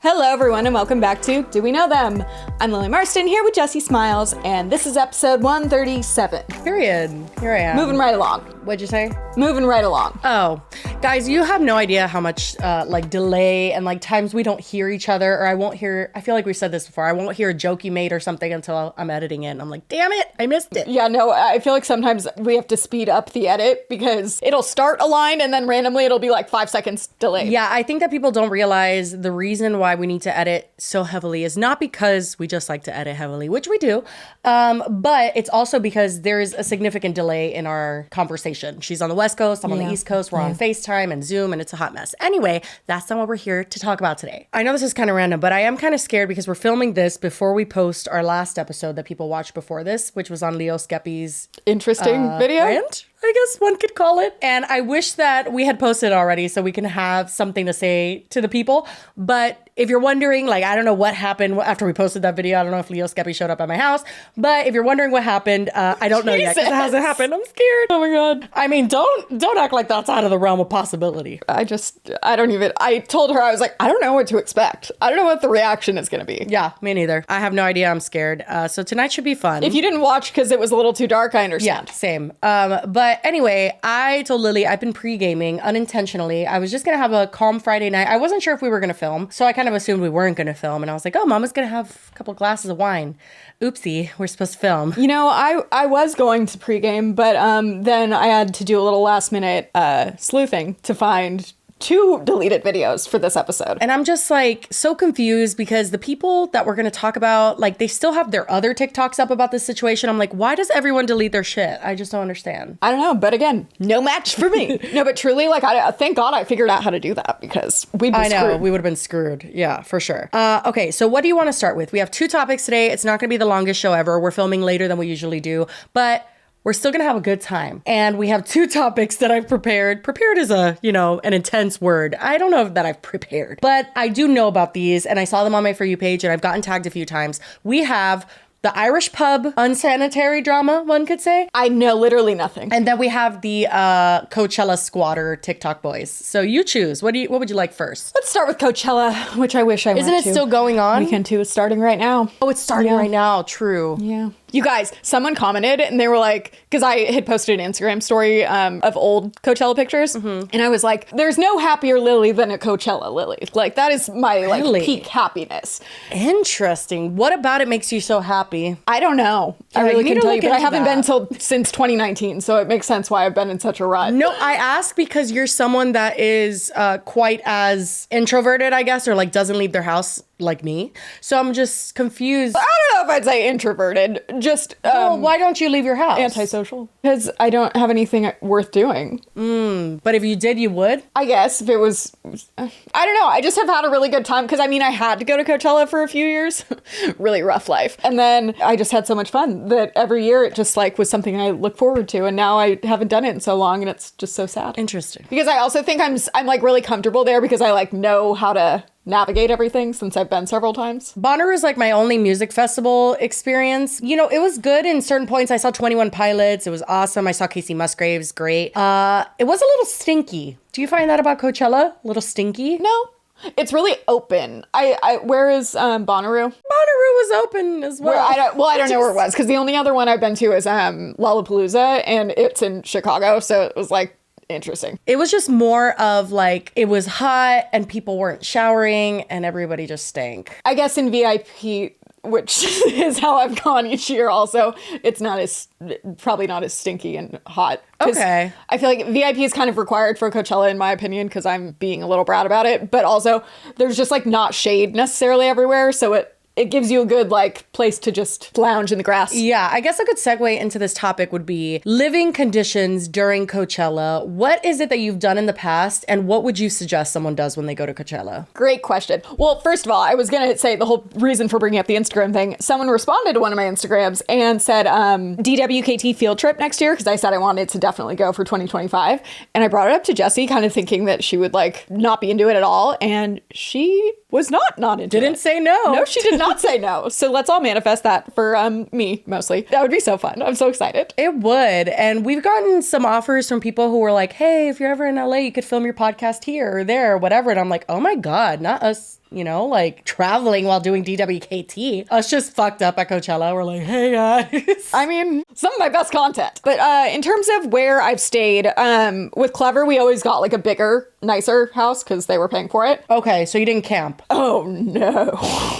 Hello, everyone, and welcome back to Do We Know Them? I'm Lily Marston here with Jessie Smiles, and this is episode 137. Period. Here I am. Moving right along. What'd you say? Moving right along. Oh, guys, you have no idea how much delay and times we don't hear each other, or I feel like we've said this before, I won't hear a joke you made or something until I'm editing it, and I'm like, damn it, I missed it. Yeah, no, I feel like sometimes we have to speed up the edit because it'll start a line and then randomly it'll be like 5 seconds delayed. Yeah, I think that people don't realize the reason why we need to edit so heavily is not because we just like to edit heavily, which we do, but it's also because there is a significant delay in our conversation. She's on the West Coast, I'm on the East Coast, we're on FaceTime and Zoom, and it's a hot mess. Anyway, that's not what we're here to talk about today. I know this is kind of random, but I am kind of scared because we're filming this before we post our last episode that people watched before this, which was on Leo Skeppi's interesting video. Rant, I guess one could call it. And I wish that we had posted already so we can have something to say to the people. But if you're wondering, I don't know what happened after we posted that video. I don't know if Leo Skeppy showed up at my house. But if you're wondering what happened, I don't know yet because it hasn't happened. I'm scared. Oh my God. I mean, don't act like that's out of the realm of possibility. I told her, I was like, I don't know what to expect. I don't know what the reaction is going to be. Yeah, me neither. I have no idea. I'm scared. So tonight should be fun. If you didn't watch because it was a little too dark, I understand. Yeah, same. But anyway, I told Lily I've been pre-gaming unintentionally. I was just going to have a calm Friday night. I wasn't sure if we were going to film, so I kind of assumed we weren't going to film. And I was like, oh, Mama's going to have a couple glasses of wine. Oopsie, we're supposed to film. You know, I was going to pregame, but then I had to do a little last minute sleuthing to find 2 deleted videos for this episode. And I'm just so confused because the people that we're going to talk about, they still have their other TikToks up about this situation. I'm like, why does everyone delete their shit? I just don't understand. I don't know. But again, no match for me. No, but truly, I thank God I figured out how to do that because we'd be screwed. I know, we would have been screwed. Yeah, for sure. Okay, so what do you want to start with? We have 2 topics today. It's not going to be the longest show ever. We're filming later than we usually do, but we're still going to have a good time. And we have 2 topics that I've prepared. Prepared is an intense word. I don't know that I've prepared, but I do know about these and I saw them on my For You page and I've gotten tagged a few times. We have the Irish pub unsanitary drama, one could say. I know literally nothing. And then we have the Coachella Squatter TikTok boys. So you choose. What would you like first? Let's start with Coachella, which I wish I went to. Isn't it still going on? Weekend 2 is starting right now. Oh, it's starting right now. True. Yeah. You guys, someone commented and they were like, because I had posted an Instagram story of old Coachella pictures. Mm-hmm. And I was like, there's no happier Lily than a Coachella Lily. That is my peak happiness. Interesting. What about it makes you so happy? I don't know. Yeah, I really couldn't tell you, but I haven't been since 2019. So it makes sense why I've been in such a rut. No, I ask because you're someone that is quite as introverted, I guess, or doesn't leave their house like me. So I'm just confused. I don't know if I'd say introverted. Just why don't you leave your house? Antisocial. Because I don't have anything worth doing. But if you did, you would? I guess if it was, I don't know. I just have had a really good time because I had to go to Coachella for a few years. Really rough life. And then I just had so much fun that every year it just was something I look forward to. And now I haven't done it in so long and it's just so sad. Interesting. Because I also think I'm really comfortable there because I know how to navigate everything since I've been several times. Bonnaroo is my only music festival experience. It was good in certain points. I saw 21 Pilots. It was awesome. I saw Casey Musgraves. Great. It was a little stinky. Do you find that about Coachella? A little stinky? No. It's really open. Where is Bonnaroo? Bonnaroo was open as well. I don't know where it was because the only other one I've been to is Lollapalooza and it's in Chicago. So it was interesting. It was just more of it was hot and people weren't showering and everybody just stank. I guess in VIP, which is how I've gone each year also, it's probably not as stinky and hot. Okay. I feel like VIP is kind of required for Coachella in my opinion because I'm being a little brat about it, but also there's just not shade necessarily everywhere. So it gives you a good place to just lounge in the grass. Yeah, I guess a good segue into this topic would be living conditions during Coachella. What is it that you've done in the past and what would you suggest someone does when they go to Coachella? Great question. Well, first of all, I was going to say the whole reason for bringing up the Instagram thing. Someone responded to one of my Instagrams and said DWKT field trip next year because I said I wanted to definitely go for 2025. And I brought it up to Jessie kind of thinking that she would not be into it at all. And she was not into it. Didn't say no. No, she did not say no. So let's all manifest that for me, mostly. That would be so fun. I'm so excited. It would. And we've gotten some offers from people who were like, hey, if you're ever in LA, you could film your podcast here or there or whatever. And I'm like, oh my God, not us like traveling while doing DWKT. Us just fucked up at Coachella. We're like, hey guys. I mean, some of my best content. But in terms of where I've stayed, with Clever, we always got like a bigger, nicer house because they were paying for it. Okay, so you didn't camp. Oh no.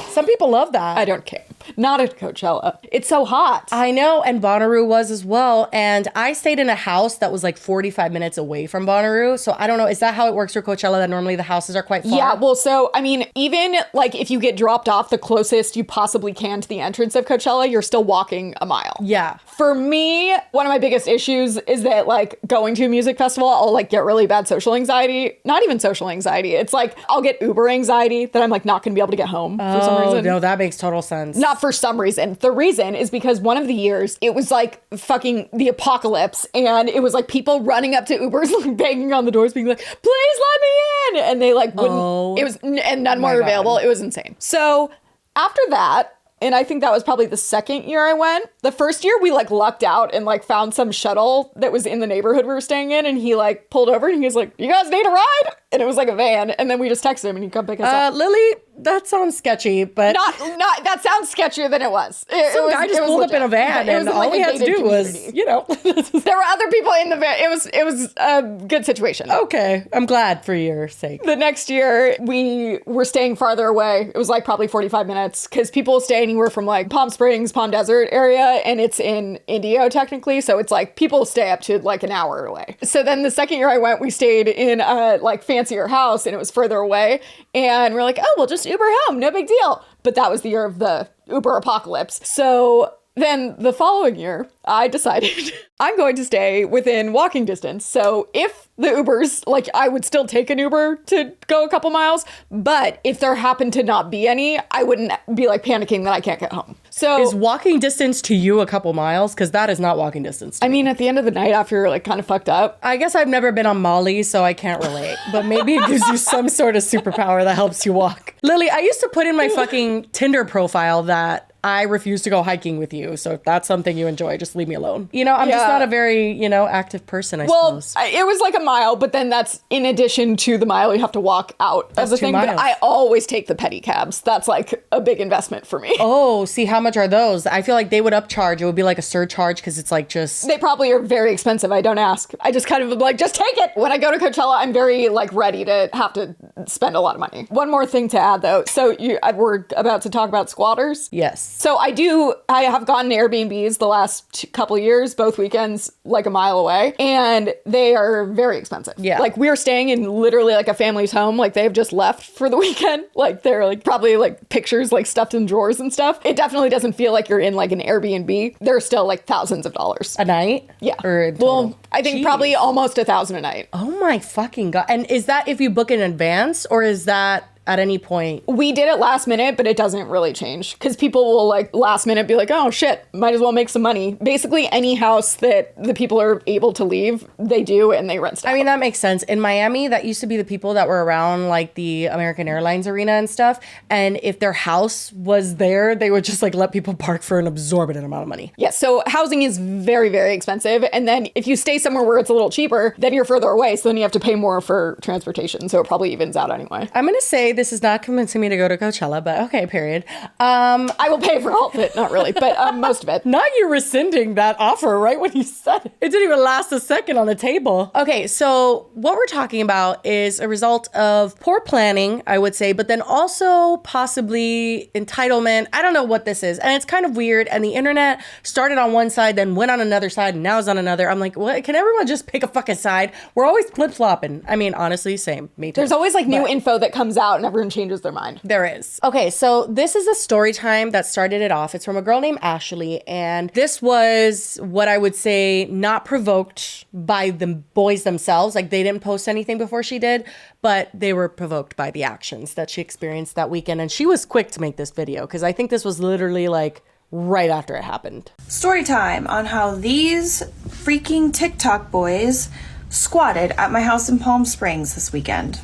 Some people love that. I don't camp. Not at Coachella. It's so hot. I know, and Bonnaroo was as well. And I stayed in a house that was like 45 minutes away from Bonnaroo. So I don't know, is that how it works for Coachella, that normally the houses are quite far? Yeah, well, so, I mean, even like if you get dropped off the closest you possibly can to the entrance of Coachella, you're still walking a mile. Yeah. For me, one of my biggest issues is that like going to a music festival, I'll like get really bad social anxiety. Not even social anxiety. It's like I'll get Uber anxiety that I'm like not going to be able to get home for some reason. No, that makes total sense. Not for some reason. The reason is because one of the years it was like fucking the apocalypse, and it was like people running up to Ubers, like banging on the doors, being like, "Please let me in," and they like wouldn't. It was, and none more available. It was insane. So after that, and I think that was probably the second year I went. The first year we like lucked out and like found some shuttle that was in the neighborhood we were staying in, and he like pulled over and he was like, "You guys need a ride?" And it was like a van, and then we just texted him and he come pick us up. Lily, that sounds sketchy, but not that sounds sketchier than it was. Some guy just pulled up in a van, and all we had to do was, there were other people in the van. It was a good situation. Okay, I'm glad for your sake. The next year we were staying farther away. It was like probably 45 minutes because people stay anywhere from like Palm Springs, Palm Desert area, and it's in Indio technically, so it's like people stay up to like an hour away. So then the second year I went, we stayed in a like fancier house, and it was further away, and we're like, oh, we'll just Uber home, no big deal. But that was the year of the Uber apocalypse. So then the following year, I decided I'm going to stay within walking distance. So if the Ubers, like I would still take an Uber to go a couple miles, but if there happened to not be any, I wouldn't be like panicking that I can't get home. So is walking distance to you a couple miles? Because that is not walking distance to I mean, at the end of the night after you're like kind of fucked up. I guess I've never been on Molly, so I can't relate. But maybe it gives you some sort of superpower that helps you walk. Lily, I used to put in my fucking Tinder profile that I refuse to go hiking with you. So if that's something you enjoy, just leave me alone. I'm just not a very, active person, I suppose. Well, it was like a mile, but then that's in addition to the mile you have to walk out That's of the 2 thing. miles. But I always take the petty cabs. That's like a big investment for me. Oh, see, how much are those? I feel like they would upcharge. It would be like a surcharge because it's like just... They probably are very expensive. I don't ask. I just kind of like, just take it. When I go to Coachella, I'm very like ready to have to spend a lot of money. One more thing to add though. So we're about to talk about squatters. Yes. So I have gotten Airbnbs the last couple years, both weekends, like a mile away, and they are very expensive. Yeah. Like we're staying in literally like a family's home. Like they've just left for the weekend. Like they're like probably like pictures like stuffed in drawers and stuff. It definitely doesn't feel like you're in like an Airbnb. They're still like thousands of dollars. A night? Yeah. Or total? Well, I think probably almost $1,000 a night. Oh my fucking God. And is that if you book in advance, or is that at any point? We did it last minute, but it doesn't really change because people will like last minute be like, oh shit, might as well make some money. Basically any house that the people are able to leave, they do, and they rent stuff. I mean, that makes sense. In Miami, that used to be the people that were around like the American Airlines arena and stuff. And if their house was there, they would just like let people park for an exorbitant amount of money. Yeah, so housing is very, very expensive. And then if you stay somewhere where it's a little cheaper, then you're further away. So then you have to pay more for transportation. So it probably evens out anyway. I'm going to say this is not convincing me to go to Coachella, but okay, period. I will pay for all of it. Not really, but most of it. Not you rescinding that offer right when you said it. It didn't even last a second on the table. Okay, so what we're talking about is a result of poor planning, I would say, but then also possibly entitlement. I don't know what this is. And it's kind of weird. And the internet started on one side, then went on another side, and now is on another. I'm like, what? Can everyone just pick a fucking side? We're always flip-flopping. I mean, honestly, same. Me too. There's always like new info that comes out and everyone changes their mind. There is. Okay, so this is a story time that started it off. It's from a girl named Ashley, and this was what I would say not provoked by the boys themselves. Like they didn't post anything before she did, but they were provoked by the actions that she experienced that weekend. And she was quick to make this video because I think this was literally like right after it happened. Story time on how these freaking TikTok boys squatted at my house in Palm Springs this weekend.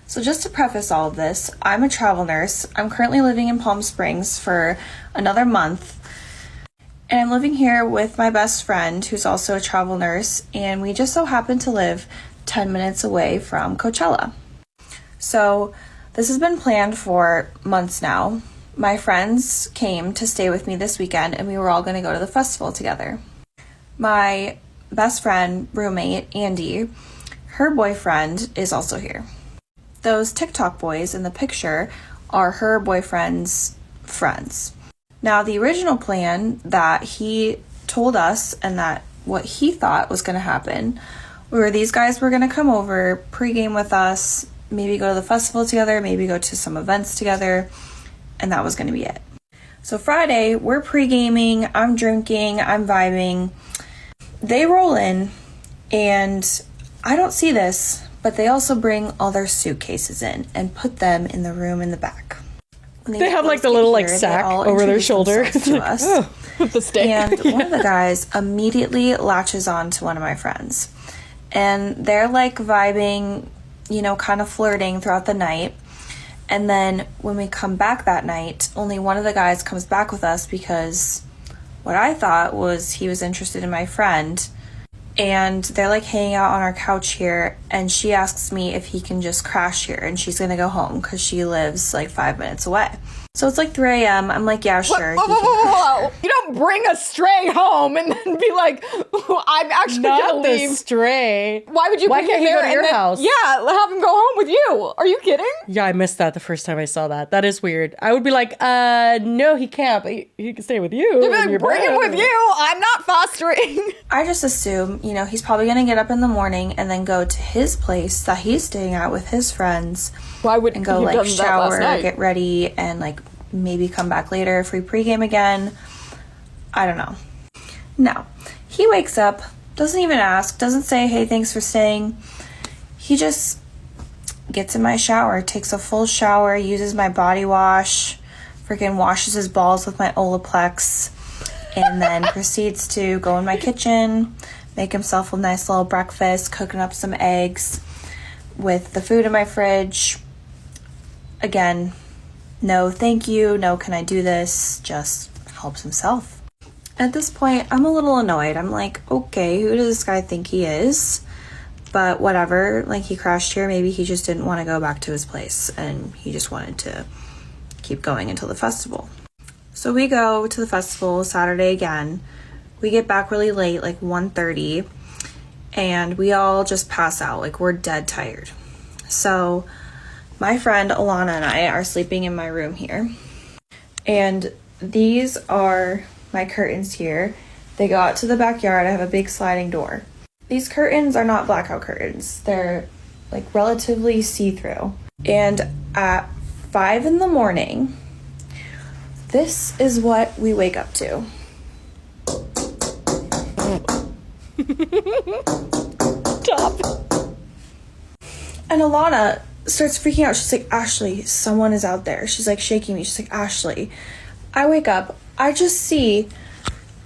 So just to preface all of this, I'm a travel nurse. I'm currently living in Palm Springs for another month. And I'm living here with my best friend, who's also a travel nurse, and we just so happen to live 10 minutes away from Coachella. So This has been planned for months now. My friends came to stay with me this weekend, and we were all going to go to the festival together. My best friend, roommate, Andy, her boyfriend is also here. Those TikTok boys in the picture are her boyfriend's friends. Now, the original plan that he told us and that what he thought was going to happen were these guys were going to come over, pregame with us, maybe go to the festival together, maybe go to some events together, and that was going to be it. So Friday, we're pre-gaming, I'm drinking, I'm vibing. They roll in, and I don't see this, but they also bring all their suitcases in and put them in the room in the back. They have like the little like sack over their shoulder to us. The steak. And one of the guys immediately latches on to one of my friends. And they're like vibing, you know, kind of flirting throughout the night. And then when we come back that night, only one of the guys comes back with us because what I thought was he was interested in my friend. And they're like hanging out on our couch here, and she asks me if he can just crash here, and she's gonna go home because she lives like 5 minutes away. So it's like 3 a.m. I'm like, yeah, sure. Whoa. You don't bring a stray home and then be like, I'm actually Not gonna leave. the stray. Why would you Why bring can't him he go there to your and then, house? Yeah, have him go home with you. Are you kidding? Yeah, I missed that the first time I saw that. That is weird. I would be like, no, he can't, but he can stay with you. You'd be like, bring him with you. I'm not fostering. I just assume, you know, he's probably gonna get up in the morning and then go to his place that he's staying at with his friends. Why would and go he like done that last shower, night? get ready, and like maybe come back later if we pregame again. I don't know. No. He wakes up, doesn't even ask, doesn't say, hey, thanks for staying. He just gets in my shower, takes a full shower, uses my body wash, freaking washes his balls with my Olaplex, and then proceeds to go in my kitchen, make himself a nice little breakfast, cooking up some eggs with the food in my fridge. Again, no thank you, no can I do this, just helps himself. At this point, I'm a little annoyed. I'm like, okay, who does this guy think he is? But whatever, like he crashed here, maybe he just didn't want to go back to his place and he just wanted to keep going until the festival. So we go to the festival Saturday again. We get back really late, like 1:30, and we all just pass out, like we're dead tired. So my friend Alana and I are sleeping in my room here. And these are my curtains here. They go out to the backyard. I have a big sliding door. These curtains are not blackout curtains. They're like relatively see-through. And at 5 in the morning, this is what we wake up to. Stop. And Alana starts freaking out. She's like, Ashley, someone is out there. She's like shaking me. She's like, Ashley. I wake up. I just see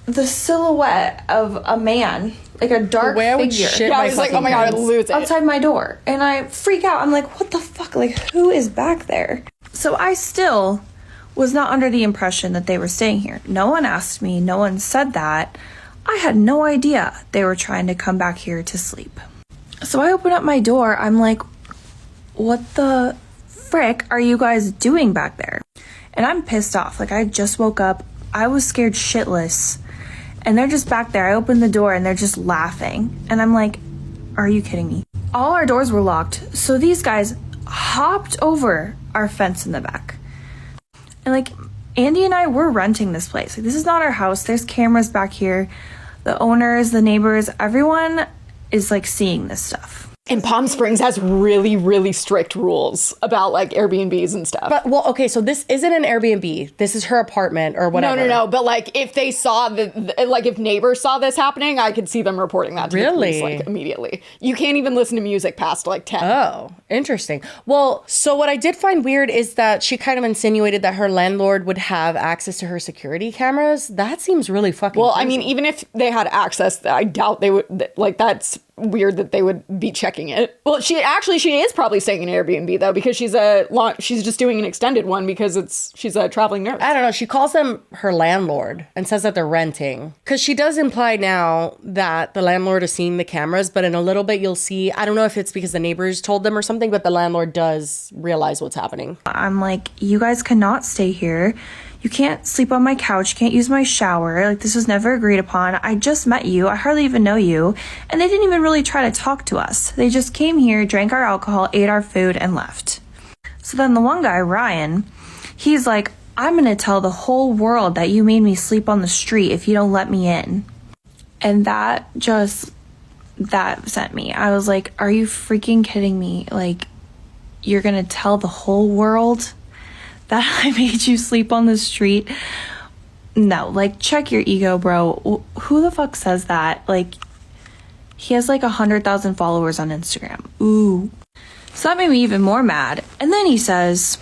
the silhouette of a man, like a dark way I would figure. shit Yeah, I my was like, oh fucking my god, I'd pants. lose it. Outside my door. And I freak out. I'm like, what the fuck? Like, who is back there? So I still was not under the impression that they were staying here. No one asked me. No one said that. I had no idea they were trying to come back here to sleep. So I open up my door. I'm like, what the frick are you guys doing back there? And I'm pissed off. Like, I just woke up. I was scared shitless. And they're just back there. I opened the door and they're just laughing. And I'm like, are you kidding me? All our doors were locked. So these guys hopped over our fence in the back. And like, Andy and I were renting this place. Like, this is not our house. There's cameras back here. The owners, the neighbors, everyone is like seeing this stuff. And Palm Springs has really, really strict rules about like Airbnbs and stuff. But, well, okay, so this isn't an Airbnb. This is her apartment or whatever. No. But like, if they saw like if neighbors saw this happening, I could see them reporting that to the Really? police like immediately. You can't even listen to music past like 10. Oh, interesting. Well, so what I did find weird is that she kind of insinuated that her landlord would have access to her security cameras. That seems really fucking Well, crazy. I mean, even if they had access, I doubt they would. Like, that's weird that they would be checking it. Well, she is probably staying in an Airbnb though, because she's just doing an extended one because she's a traveling nurse. I don't know. She calls them her landlord and says that they're renting. Because she does imply now that the landlord is seeing the cameras, but in a little bit you'll see, I don't know if it's because the neighbors told them or something, but the landlord does realize what's happening. I'm like, you guys cannot stay here. You can't sleep on my couch. You can't use my shower. Like, this was never agreed upon. I just met you. I hardly even know you. And they didn't even really try to talk to us. They just came here, drank our alcohol, ate our food, and left. So then the one guy, Ryan, he's like, I'm going to tell the whole world that you made me sleep on the street if you don't let me in. And that sent me. I was like, are you freaking kidding me? Like, you're going to tell the whole world that I made you sleep on the street? No, like, check your ego, bro. Who the fuck says that? Like, he has like 100,000 followers on Instagram. Ooh. So that made me even more mad. And then he says,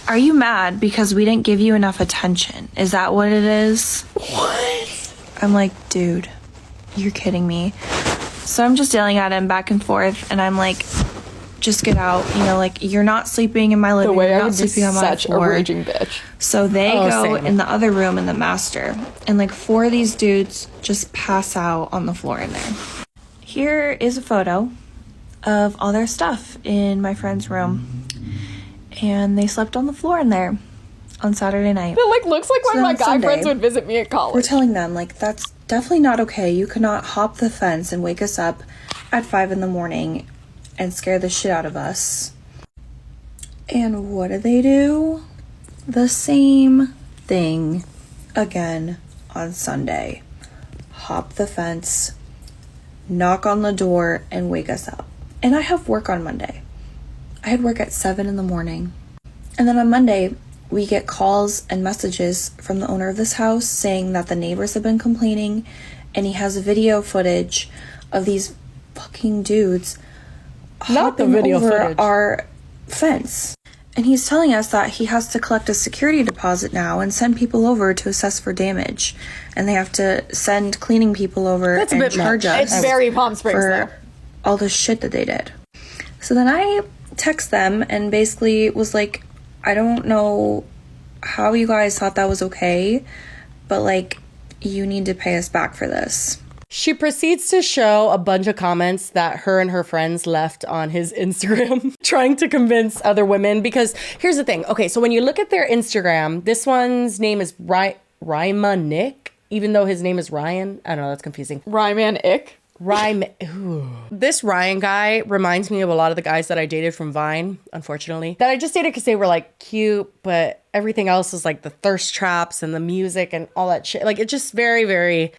are you mad because we didn't give you enough attention? Is that what it is? What? I'm like, dude, you're kidding me. So I'm just yelling at him back and forth, and I'm like, just get out. You know, like, you're not sleeping in my living room. You're not sleeping on my such floor. a raging bitch. So they go same. in the other room in the master, and like 4 of these dudes just pass out on the floor in there. Here is a photo of all their stuff in my friend's room, and they slept on the floor in there on Saturday night. It like looks like So when my then guy Sunday, friends would visit me at college. We're telling them, like, that's definitely not okay. You cannot hop the fence and wake us up at 5 a.m. and scare the shit out of us. And what do? The same thing again on Sunday. Hop the fence, knock on the door, and wake us up. And I have work on Monday. I had work at 7 a.m. And then on Monday, we get calls and messages from the owner of this house saying that the neighbors have been complaining, and he has video footage of these fucking dudes Not the hopping video over footage. our fence. And he's telling us that he has to collect a security deposit now and send people over to assess for damage. And they have to send cleaning people over That's a and bit charge much. us It's very Palm Springs though. for all the shit that they did. So then I text them and basically was like, I don't know how you guys thought that was okay, but like, you need to pay us back for this. She proceeds to show a bunch of comments that her and her friends left on his Instagram trying to convince other women. Because here's the thing. Okay, so when you look at their Instagram, this one's name is Ryma Nick, even though his name is Ryan. I don't know, that's confusing. Ryman Ick. This Ryan guy reminds me of a lot of the guys that I dated from Vine, unfortunately. That I just dated because they were like cute, but everything else is like the thirst traps and the music and all that shit. Like, it's just very, very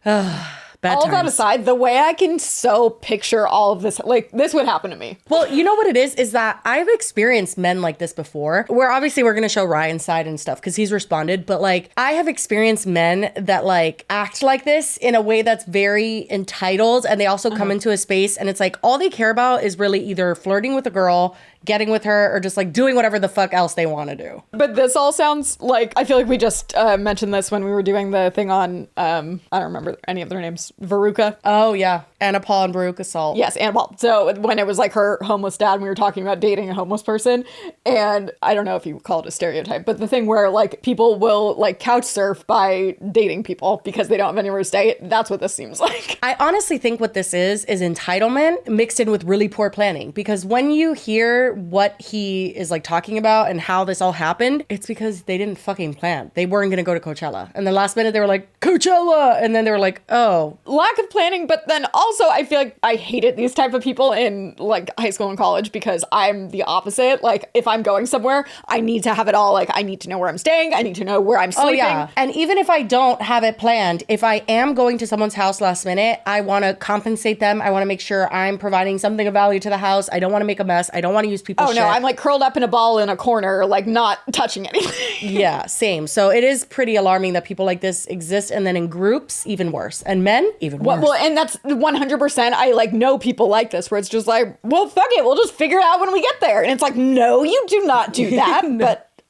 bad All of that times. aside, the way I can so picture all of this, like, this would happen to me. Well, you know what it is that I've experienced men like this before, where obviously we're going to show Ryan's side and stuff because he's responded, but like, I have experienced men that like act like this in a way that's very entitled, and they also come into a space and it's like all they care about is really either flirting with a girl, getting with her, or just like doing whatever the fuck else they want to do. But this all sounds like, I feel like we just mentioned this when we were doing the thing on, I don't remember any of their names, Veruca. Oh yeah, Anna Paul and Baruch Assault. Yes, Anna Paul. So when it was like her homeless dad, and we were talking about dating a homeless person, and I don't know if you call it a stereotype, but the thing where like people will like couch surf by dating people because they don't have anywhere to stay, that's what this seems like. I honestly think what this is entitlement mixed in with really poor planning. Because when you hear what he is like talking about and how this all happened, it's because they didn't fucking plan. They weren't gonna go to Coachella. And then last minute they were like, Coachella! And then they were like, oh. Lack of planning, but then also I feel like I hated these type of people in like high school and college because I'm the opposite. Like, if I'm going somewhere, I need to have it all. Like, I need to know where I'm staying. I need to know where I'm sleeping. Oh yeah. And even if I don't have it planned, if I am going to someone's house last minute, I want to compensate them. I want to make sure I'm providing something of value to the house. I don't want to make a mess. I don't want to use people's shit. No, I'm like curled up in a ball in a corner, like not touching anything. Yeah, same. So it is pretty alarming that people like this exist, and then in groups, even worse. And men, even worse. Well, and that's 100%. I like know people like this where it's just like, well, fuck it. We'll just figure it out when we get there. And it's like, no, you do not do that. No.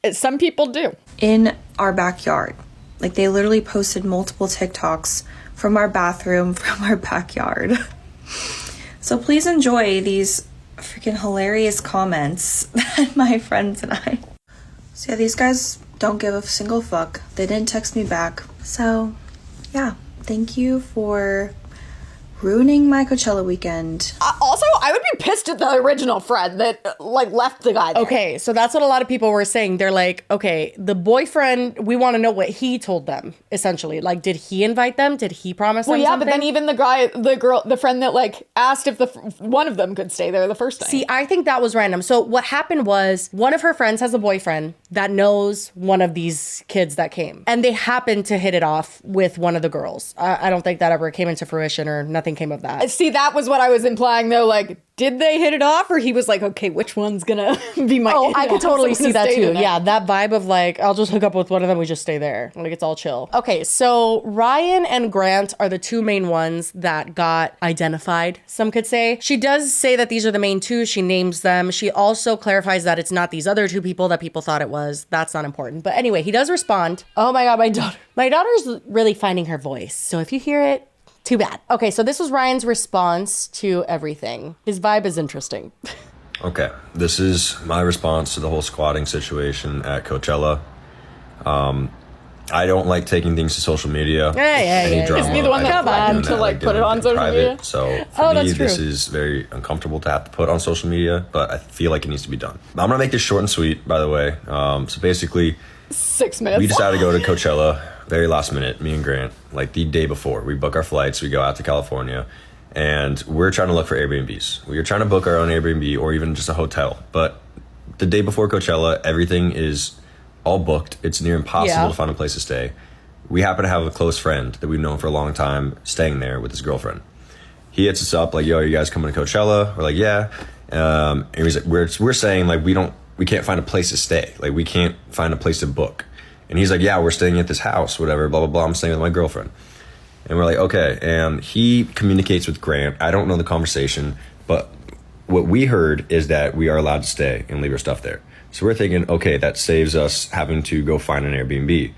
But some people do. In our backyard. Like, they literally posted multiple TikToks from our bathroom, from our backyard. So please enjoy these freaking hilarious comments that my friends and I. So yeah, these guys don't give a single fuck. They didn't text me back. So yeah, thank you for ruining my Coachella weekend. Also, I would be pissed at the original friend that like left the guy there. Okay, so that's what a lot of people were saying. They're like, okay, the boyfriend, we want to know what he told them, essentially. Like, did he invite them? Did he promise them something? But then even the guy, the girl, the friend that like asked if one of them could stay there the first night. See, I think that was random. So what happened was one of her friends has a boyfriend that knows one of these kids that came. And they happened to hit it off with one of the girls. I don't think that ever came into fruition or nothing came of that. See, that was what I was implying though. Like, did they hit it off? Or he was like, okay, which one's gonna be my... Oh, I could totally see that too. Tonight. Yeah, that vibe of like, I'll just hook up with one of them, we just stay there. Like, it's all chill. Okay, so Ryan and Grant are the two main ones that got identified, some could say. She does say that these are the main two. She names them. She also clarifies that it's not these other two people that people thought it was. That's not important. But anyway, he does respond. Oh my God, my daughter. My daughter's really finding her voice. So if you hear it, too bad. Okay, so this was Ryan's response to everything. His vibe is interesting. Okay, this is my response to the whole squatting situation at Coachella. I don't like taking things to social media. Yeah. Drama, Is he the one that I come on to like put it on social media? So for me, this is very uncomfortable to have to put on social media, but I feel like it needs to be done. I'm gonna make this short and sweet, by the way. So basically, 6 minutes. we decided to go to Coachella very last minute, me and Grant, like the day before. We book our flights, we go out to California, and we're trying to look for Airbnbs. We were trying to book our own Airbnb or even just a hotel. But the day before Coachella, everything is all booked. It's near impossible to find a place to stay. We happen to have a close friend that we've known for a long time staying there with his girlfriend. He hits us up like, yo, are you guys coming to Coachella? We're like, yeah. And he's like, we're saying like, we can't find a place to stay. Like, we can't find a place to book. And he's like, yeah, we're staying at this house, whatever, blah, blah, blah. I'm staying with my girlfriend. And we're like, okay. And he communicates with Grant. I don't know the conversation, but what we heard is that we are allowed to stay and leave our stuff there. So we're thinking, okay, that saves us having to go find an Airbnb.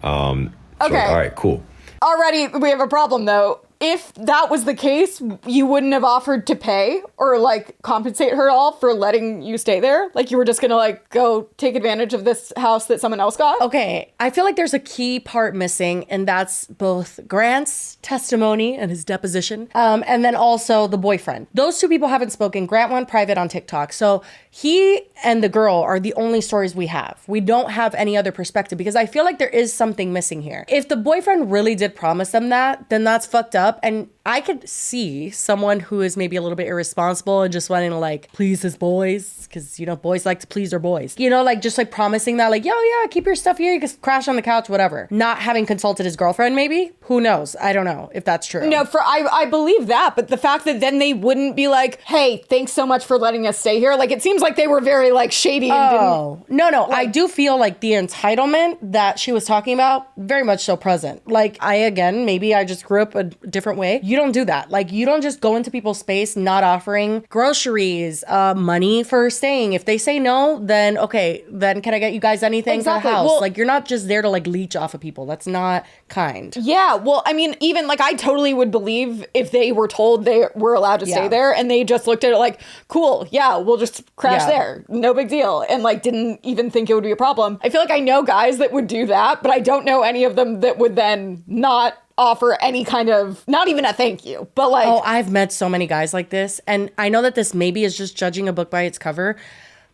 Okay. So, all right, cool. Already, we have a problem though. If that was the case, you wouldn't have offered to pay or like compensate her all for letting you stay there. Like you were just gonna like go take advantage of this house that someone else got. Okay, I feel like there's a key part missing, and that's both Grant's testimony and his deposition, and then also the boyfriend. Those two people haven't spoken. Grant went private on TikTok. So he and the girl are the only stories we have. We don't have any other perspective because I feel like there is something missing here. If the boyfriend really did promise them that, then that's fucked up. And I could see someone who is maybe a little bit irresponsible and just wanting to like please his boys, because you know boys like to please their boys, you know, like just like promising that like, yo, yeah, keep your stuff here, you can crash on the couch, whatever, not having consulted his girlfriend. Maybe, who knows? I don't know if that's true. No, I believe that, but the fact that then they wouldn't be like, hey, thanks so much for letting us stay here, like it seems like they were very like shady and no, I do feel like the entitlement that she was talking about very much so present. Like maybe I just grew up a different way. You don't do that. Like you don't just go into people's space not offering groceries, money for staying. If they say no, then okay, then can I get you guys anything for the house? Well, like you're not just there to like leech off of people. That's not kind. Yeah, well, I mean, even like I totally would believe if they were told they were allowed to stay there and they just looked at it like, cool, yeah, we'll just crash there. No big deal. And like didn't even think it would be a problem. I feel like I know guys that would do that, but I don't know any of them that would then not offer any kind of, not even a thank you, but like... Oh, I've met so many guys like this. And I know that this maybe is just judging a book by its cover,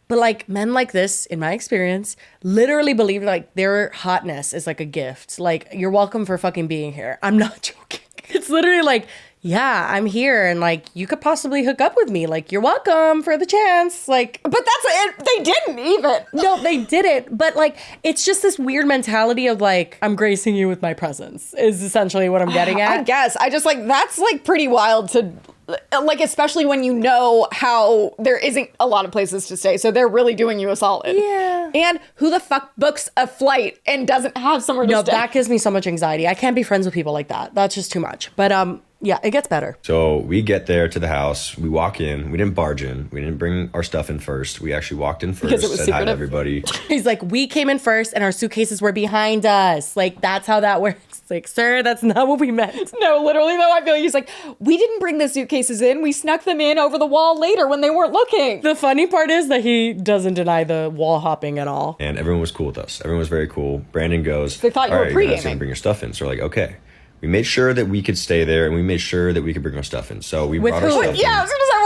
but like men like this, in my experience, literally believe like their hotness is like a gift. Like, you're welcome for fucking being here. I'm not joking. It's literally like, yeah, I'm here and like you could possibly hook up with me. Like, you're welcome for the chance. Like, but that's it. They didn't even. No, they didn't. But like, it's just this weird mentality of like, I'm gracing you with my presence is essentially what I'm getting at. I guess. I just like, that's like pretty wild to like, especially when you know how there isn't a lot of places to stay. So they're really doing you a solid. Yeah. And who the fuck books a flight and doesn't have somewhere to stay? No, that gives me so much anxiety. I can't be friends with people like that. That's just too much. But Yeah, it gets better. So we get there to the house. We walk in. We didn't barge in. We didn't bring our stuff in first. We actually walked in first. Because it was said hi to secretive. everybody. He's like, we came in first and our suitcases were behind us. Like, that's how that works. Like, sir, that's not what we meant. No, literally though, I feel like he's like, we didn't bring the suitcases in. We snuck them in over the wall later when they weren't looking. The funny part is that he doesn't deny the wall hopping at all. And everyone was cool with us. Everyone was very cool. Brandon goes, They thought you were "All right, you're pre-gaming." gonna bring your stuff in." So we're like, okay. We made sure that we could stay there, and we made sure that we could bring our stuff in. So we With brought our who? stuff in. Yeah, I was gonna say,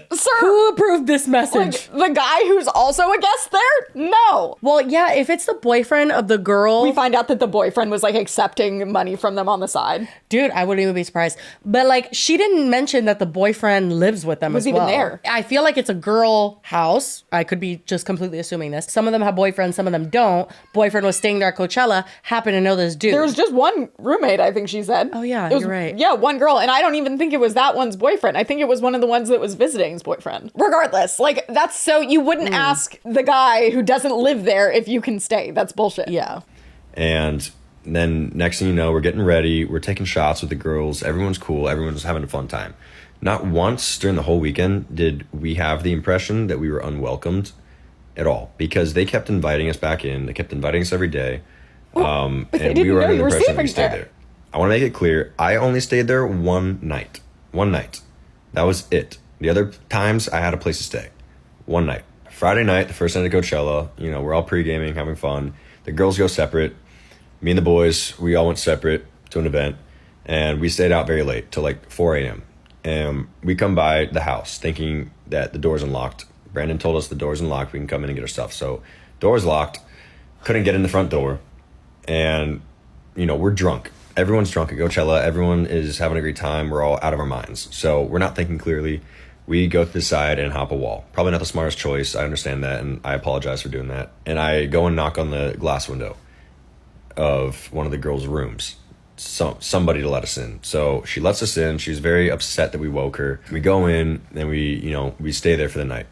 whoa, sir. Who approved this message? Like, the guy who's also a guest there? No. Well, yeah, if it's the boyfriend of the girl, We find out that the boyfriend was like accepting money from them on the side. dude, I wouldn't even be surprised. But like, she didn't mention that the boyfriend lives with them Was as even well. there. I feel like it's a girl house. I could be just completely assuming this. Some of them have boyfriends, some of them don't. Boyfriend was staying there at Coachella, happened to know this dude. There was just one roommate, I think she said. Oh, yeah, It was- you're right. Yeah, one girl. And I don't even think it was that one's boyfriend. I think it was one of the ones that was visiting's boyfriend. Regardless, like, that's so, you wouldn't ask the guy who doesn't live there if you can stay. That's bullshit. Yeah. And then next thing you know, we're getting ready. We're taking shots with the girls. Everyone's cool. Everyone's having a fun time. Not once during the whole weekend did we have the impression that we were unwelcomed at all, because they kept inviting us back in. They kept inviting us every day. But they And didn't we were know under you the were impression that we sleeping stayed there. there. I want to make it clear, I only stayed there one night. One night. That was it. The other times I had a place to stay. One night. Friday night, the first night of Coachella, you know, we're all pre-gaming, having fun. The girls go separate. Me and the boys, we all went separate to an event, and we stayed out very late, till like 4 a.m. And we come by the house thinking that the door's unlocked. Brandon told us the door's unlocked, we can come in and get our stuff. So, door's locked, couldn't get in the front door, and, you know, we're drunk. Everyone's drunk at Coachella. Everyone is having a great time. We're all out of our minds. So we're not thinking clearly. We go to the side and hop a wall. Probably not the smartest choice. I understand that, and I apologize for doing that. And I go and knock on the glass window of one of the girls' rooms. Somebody to let us in. So she lets us in. She's very upset that we woke her. We go in and we stay there for the night.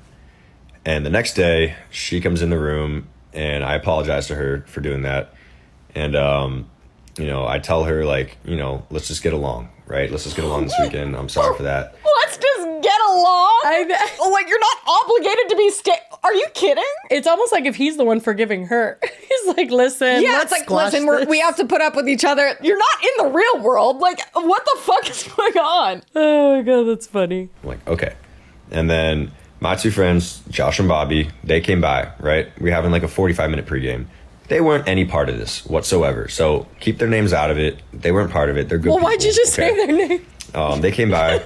And the next day, she comes in the room, and I apologize to her for doing that. And I tell her, like, let's just get along, right? Let's just get along this weekend. I'm sorry for that. Let's just get along. Like, you're not obligated to be Are you kidding? It's almost like if he's the one forgiving her. He's like, listen, Yeah, let's it's like, squash listen, this. we have to put up with each other. You're not in the real world. Like, what the fuck is going on? Oh my God, that's funny. I'm like, okay. And then my two friends, Josh and Bobby, they came by, right? We're having like a 45-minute pregame. They weren't any part of this whatsoever. So keep their names out of it. They weren't part of it. They're good Well, people. why'd you just say their name? They came by,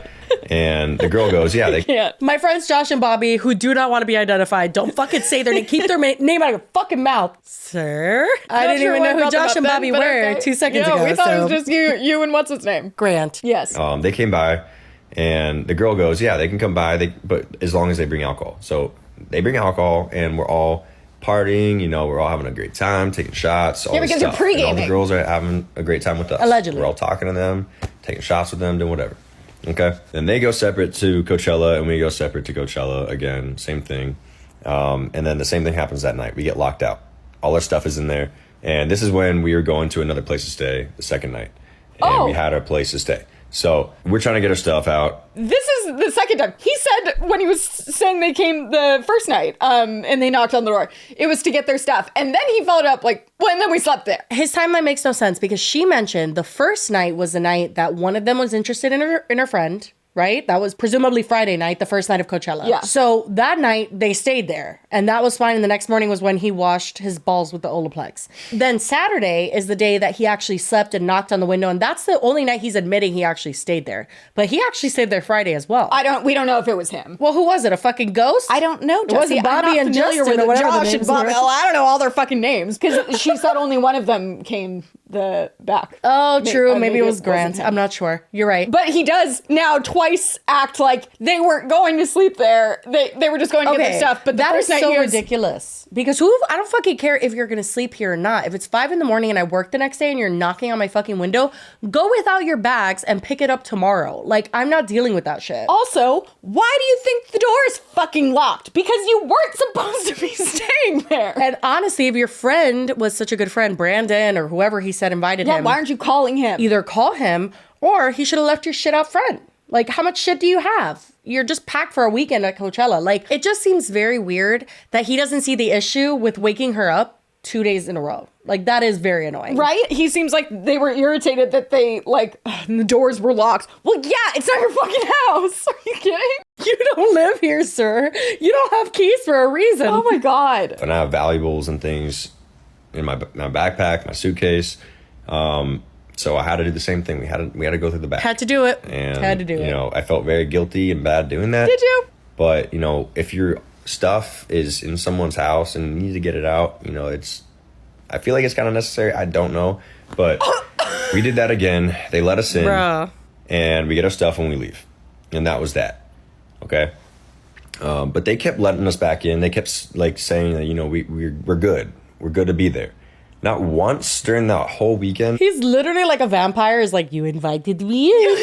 and the girl goes, yeah, they Yeah. My friends Josh and Bobby, who do not want to be identified, don't fucking say their name. Keep their name out of your fucking mouth. Sir? I Not didn't sure even why I know who brought them Josh up and then, Bobby but were okay. 2 seconds Yeah, ago. we thought it so was just you and what's his name? Grant. Yes. They came by, and the girl goes, yeah, they can come by, but as long as they bring alcohol. So they bring alcohol, and we're all partying, we're all having a great time, taking shots, all Yeah, this because you're stuff. And all the pre-gaming. girls are having a great time with us. Allegedly. We're all talking to them, taking shots with them, doing whatever. Okay? Then they go separate to Coachella, and we go separate to Coachella again, same thing. And then the same thing happens that night. We get locked out. All our stuff is in there. And this is when we were going to another place to stay the second night. And we had a place to stay. So we're trying to get our stuff out. This is the second time. He said when he was saying they came the first night, and they knocked on the door, it was to get their stuff. And then he followed up like, well, and then we slept there. His timeline makes no sense because she mentioned the first night was the night that one of them was interested in her friend, right? That was presumably Friday night, the first night of Coachella. Yeah. So that night they stayed there and that was fine. And the next morning was when he washed his balls with the Olaplex. Then Saturday is the day that he actually slept and knocked on the window. And that's the only night he's admitting he actually stayed there. But he actually stayed there Friday as well. We don't know if it was him. Well, who was it? A fucking ghost? I don't know, It wasn't Jesse. I'm Bobby not and familiar Justin with or whatever the Josh and names Bobby. were. I don't know all their fucking names because she said only one of them came the back. Oh, true. Maybe it was wasn't Grant. him. I'm not sure. You're right. But he does now twice act like they weren't going to sleep there. They were just going to get their stuff. But the that first is night so he was, ridiculous. Because I don't fucking care if you're gonna sleep here or not. If it's 5 a.m. and I work the next day and you're knocking on my fucking window, go without your bags and pick it up tomorrow. Like, I'm not dealing with that shit. Also, why do you think the door is fucking locked? Because you weren't supposed to be staying there. And honestly, if your friend was such a good friend, Brandon or whoever he said invited Yeah, him, why aren't you calling him? either call him Or he should have left your shit out front. Like, how much shit do you have? You're just packed for a weekend at Coachella. Like, it just seems very weird that he doesn't see the issue with waking her up 2 days in a row. Like, that is very annoying. Right? He seems like they were irritated that they, like, the doors were locked. Well, yeah, it's not your fucking house. Are you kidding? You don't live here, sir. You don't have keys for a reason. Oh my God. And I have valuables and things in my backpack, my suitcase. So I had to do the same thing. We had to go through the back. Had to do it. And, Had to do it. You know, I felt very guilty and bad doing that. Did you? But, you know, if your stuff is in someone's house and you need to get it out, you know, I feel like it's kind of necessary. I don't know. But we did that again. They let us in. Bruh. And we get our stuff and we leave. And that was that. Okay? But they kept letting us back in. They kept, like, saying that, you know, we're good. We're good to be there. Not once during that whole weekend. He's literally like a vampire. Is like, you invited me in.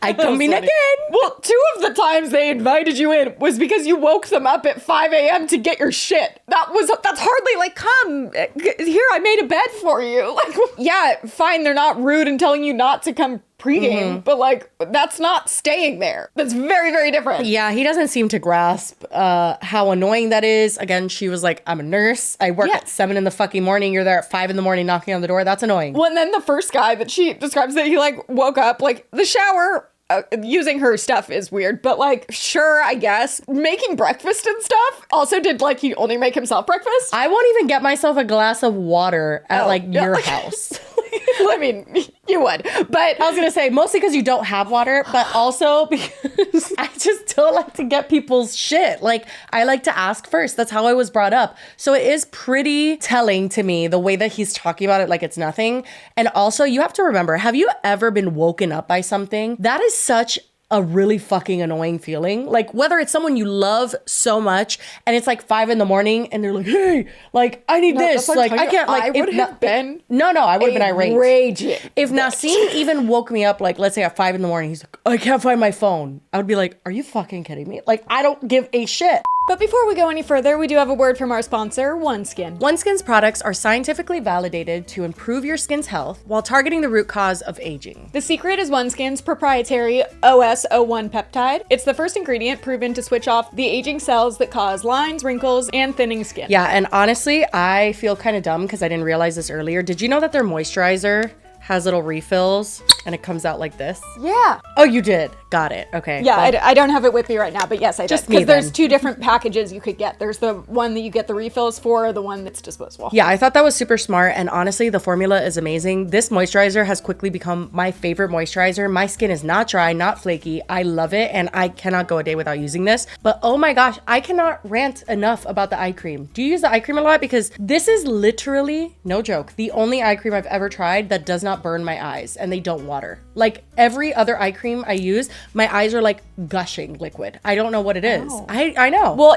I come in again. Well, 2 of the times they invited you in was because you woke them up at 5 a.m. to get your shit. That's hardly like, come here, I made a bed for you. Like, yeah, fine, they're not rude and telling you not to come pregame, but like, that's not staying there. That's very, very different. Yeah, he doesn't seem to grasp how annoying that is. Again, she was like, I'm a nurse. I work at 7 in the fucking morning. You're there at 5 in the morning knocking on the door. That's annoying. Well, and then the first guy that she describes that he like woke up, like the shower, using her stuff is weird, but like, sure, I guess. Making breakfast and stuff. Also, did like he only make himself breakfast? I won't even get myself a glass of water at your house. I mean, you would, but I was gonna say mostly because you don't have water, but also because I just don't like to get people's shit. Like, I like to ask first. That's how I was brought up. So it is pretty telling to me the way that he's talking about it like it's nothing. And also, you have to remember, have you ever been woken up by something? That is such a really fucking annoying feeling. Like, whether it's someone you love so much and it's like 5 in the morning and they're like, hey, like, I need this. Like, I can't, like, I would have been. No, I would have been irate. Raging. If Nassim even woke me up, like, let's say at 5 in the morning, he's like, I can't find my phone. I would be like, are you fucking kidding me? Like, I don't give a shit. But before we go any further, we do have a word from our sponsor, OneSkin. OneSkin's products are scientifically validated to improve your skin's health while targeting the root cause of aging. The secret is OneSkin's proprietary OS01 peptide. It's the first ingredient proven to switch off the aging cells that cause lines, wrinkles, and thinning skin. Yeah, and honestly, I feel kind of dumb because I didn't realize this earlier. Did you know that their moisturizer has little refills and it comes out like this? Yeah. Oh, you did? Got it. Okay. Yeah, Well, I don't have it with me right now, but yes, I Just did. Because me there's then. 2 different packages you could get. There's the one that you get the refills for, or the one that's disposable. Yeah, I thought that was super smart. And honestly, the formula is amazing. This moisturizer has quickly become my favorite moisturizer. My skin is not dry, not flaky. I love it. And I cannot go a day without using this. But oh my gosh, I cannot rant enough about the eye cream. Do you use the eye cream a lot? Because this is literally, no joke, the only eye cream I've ever tried that does not burn my eyes and they don't water. Like every other eye cream I use, my eyes are like gushing liquid. I don't know what it is. I know. Well,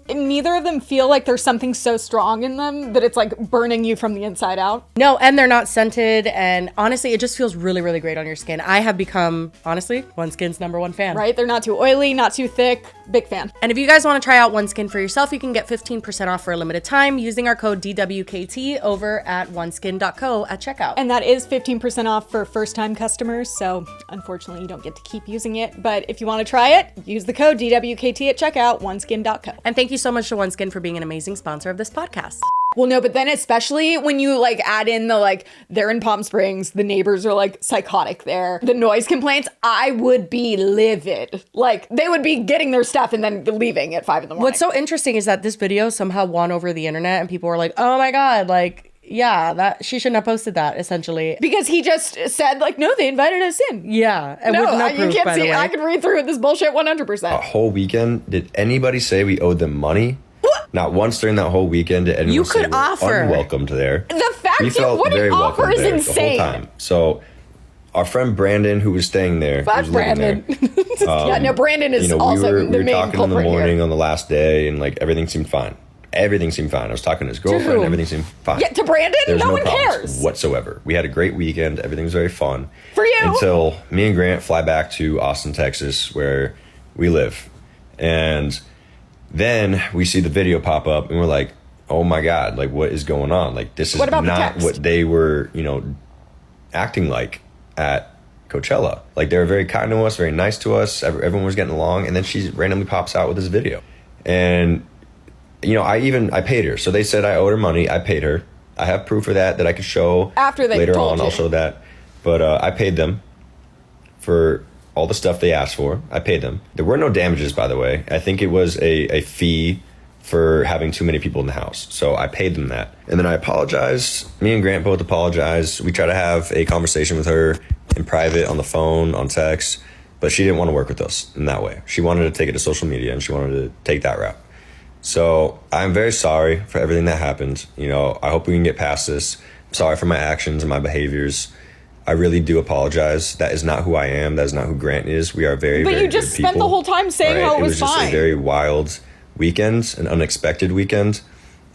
neither of them feel like there's something so strong in them that it's like burning you from the inside out. No, and they're not scented. And honestly, it just feels really, really great on your skin. I have become, honestly, OneSkin's #1 fan. Right? They're not too oily, not too thick. Big fan. And if you guys want to try out OneSkin for yourself, you can get 15% off for a limited time using our code DWKT over at oneskin.co at checkout. And that is 15% off for first-time customers, so unfortunately you don't get to keep using it. But if you want to try it, use the code DWKT at checkout, oneskin.co. And thank you so much to OneSkin for being an amazing sponsor of this podcast. Well, no, but then especially when you like add in the like, they're in Palm Springs, the neighbors are like psychotic there, the noise complaints, I would be livid. Like they would be getting their stuff and then leaving at 5 in the morning. What's so interesting is that this video somehow won over the internet and people were like, oh my God, like, yeah, that she shouldn't have posted that essentially. Because he just said like, no, they invited us in. Yeah. And No, with no you proof, can't by the see. way. I can read through this bullshit 100%. A whole weekend, did anybody say we owed them money? What? Not once during that whole weekend did anyone You say could we're offer. unwelcomed there. The fact We you felt wouldn't very offer welcome is there insane. the whole time. So our friend Brandon, who was staying there, Fuck who's living Brandon. there, Yeah, no, Brandon is we also were the main talking in the culprit morning here. on the last day, and like everything seemed fine. Everything seemed fine. I was talking to his girlfriend. whom? Everything seemed fine. Yeah, to Brandon? There's No no one problems cares. whatsoever. We had a great weekend. Everything was very fun. For you. Until me and Grant fly back to Austin, Texas, where we live. And then we see the video pop up and we're like, oh my God, like what is going on? Like this is What about the not text? what they were, acting like at Coachella. Like, they were very kind to us, very nice to us. Everyone was getting along. And then she randomly pops out with this video. And, you know, I paid her. So they said I owed her money. I paid her. I have proof of that I could show after they later told on. you. I'll show that. But I paid them for all the stuff they asked for. I paid them. There were no damages, by the way. I think it was a fee for having too many people in the house. So I paid them that. And then I apologized. Me and Grant both apologized. We tried to have a conversation with her in private, on the phone, on text, but she didn't want to work with us in that way. She wanted to take it to social media, and she wanted to take that route. So I'm very sorry for everything that happened. You know, I hope we can get past this. I'm sorry for my actions and my behaviors. I really do apologize. That is not who I am. That is not who Grant is. We are very, But very you just good spent people. the whole time saying All right? how it was just fine. a very wild weekend, an unexpected weekend,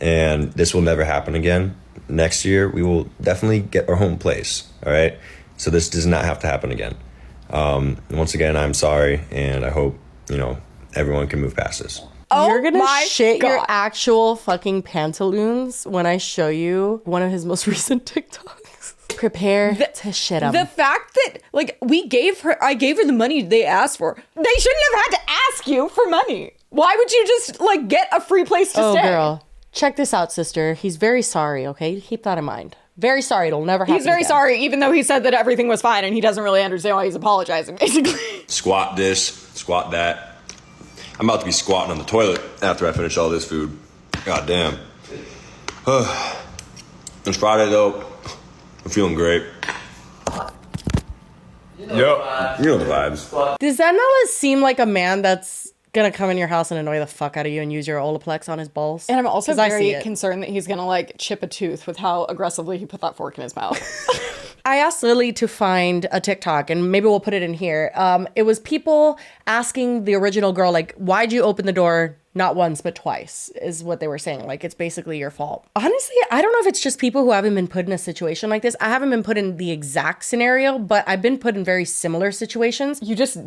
and this will never happen again. Next year, we will definitely get our home place, all right? So this does not have to happen again. Once again, I'm sorry, and I hope, you know, everyone can move past this. Oh You're gonna my shit your God. actual fucking pantaloons when I show you one of his most recent TikToks. Prepare to shit him. The fact that, like, I gave her the money they asked for. They shouldn't have had to ask you for money. Why would you just, like, get a free place to stay? Girl, check this out, sister. He's very sorry, okay? Keep that in mind. Very sorry. It'll never happen He's very again. sorry, even though he said that everything was fine, and he doesn't really understand why he's apologizing, basically. Squat this, squat that. I'm about to be squatting on the toilet after I finish all this food. God damn. It's Friday, though. I'm feeling great. You know the vibes. Does that not seem like a man that's gonna come in your house and annoy the fuck out of you and use your Olaplex on his balls? And I'm also 'Cause I see very it. concerned that he's gonna, like, chip a tooth with how aggressively he put that fork in his mouth. I asked Lily to find a TikTok, and maybe we'll put it in here. It was people asking the original girl, like, why'd you open the door not once but twice, is what they were saying. Like, it's basically your fault. Honestly, I don't know if it's just people who haven't been put in a situation like this. I haven't been put in the exact scenario, but I've been put in very similar situations. You just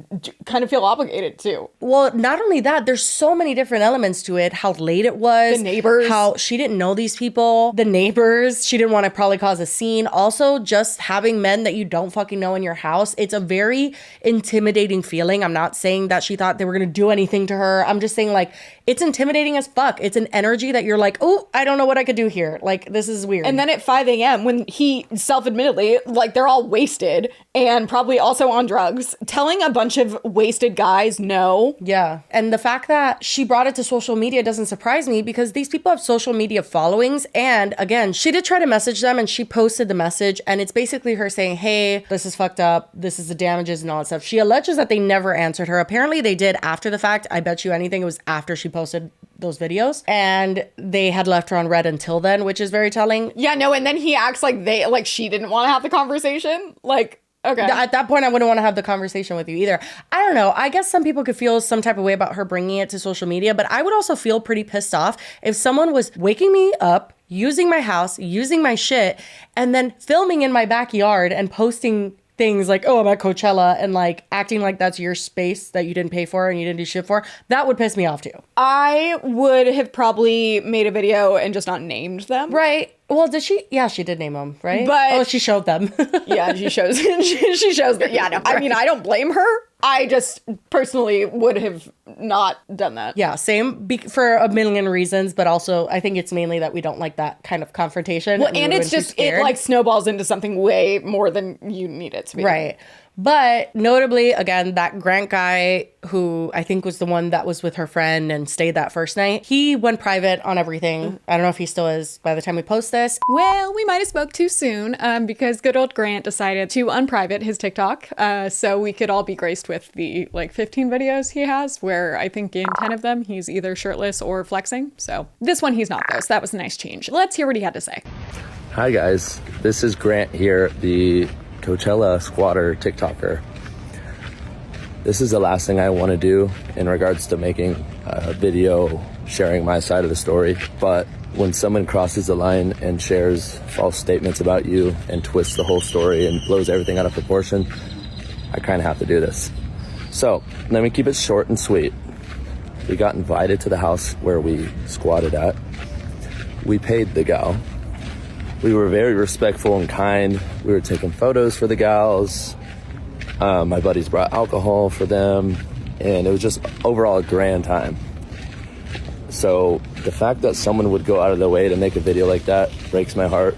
kind of feel obligated to. Well, not only that, there's so many different elements to it. How late it was. The neighbors. How she didn't know these people. The neighbors. She didn't want to probably cause a scene. Also, just having men that you don't fucking know in your house. It's a very intimidating feeling. I'm not saying that she thought they were going to do anything to her. I'm just saying, like, it's intimidating as fuck. It's an energy that you're like, oh, I don't know what I could do here. Like, this is weird. And then at 5 a.m., when he self-admittedly, like, they're all wasted and probably also on drugs, telling a bunch of wasted guys no. Yeah. And the fact that she brought it to social media doesn't surprise me, because these people have social media followings. And again, she did try to message them, and she posted the message, and it's basically her saying, hey, this is fucked up. This is the damages and all that stuff. She alleges that they never answered her. Apparently they did after the fact. I bet you anything it was after she posted those videos, and they had left her on red until then, which is very telling. Yeah, no, and then he acts like she didn't want to have the conversation. Like, okay. At that point, I wouldn't want to have the conversation with you either. I don't know. I guess some people could feel some type of way about her bringing it to social media, but I would also feel pretty pissed off if someone was waking me up, using my house, using my shit, and then filming in my backyard and posting things like, oh, I'm at Coachella, and like acting like that's your space that you didn't pay for and you didn't do shit for. That would piss me off too. I would have probably made a video and just not named them. Right. Well, did she? Yeah, she did name them, right? But- oh, she showed them. Yeah, she shows she shows that. Yeah, no. I mean, I don't blame her. I just personally would have not done that. Yeah, same for a million reasons, but also I think it's mainly that we don't like that kind of confrontation. Well, we and were it's too just, it scared. like snowballs into something way more than you need it to be. Right. But notably, again, that Grant guy, who I think was the one that was with her friend and stayed that first night, he went private on everything. I don't know if he still is by the time we post this. Well, we might have spoke too soon because good old Grant decided to unprivate his TikTok so we could all be graced with the like 15 videos he has, where I think in 10 of them he's either shirtless or flexing. So this one he's not, though, so that was a nice change. Let's hear what he had to say. Hi guys, this is Grant here, the Coachella Squatter TikToker. This is the last thing I want to do in regards to making a video sharing my side of the story, but when someone crosses the line and shares false statements about you and twists the whole story and blows everything out of proportion, I kind of have to do this. So let me keep it short and sweet. We got invited to the house where we squatted at. We paid the gal. We were very respectful and kind. We were taking photos for the gals. My buddies brought alcohol for them, and it was just overall a grand time. So the fact that someone would go out of their way to make a video like that breaks my heart.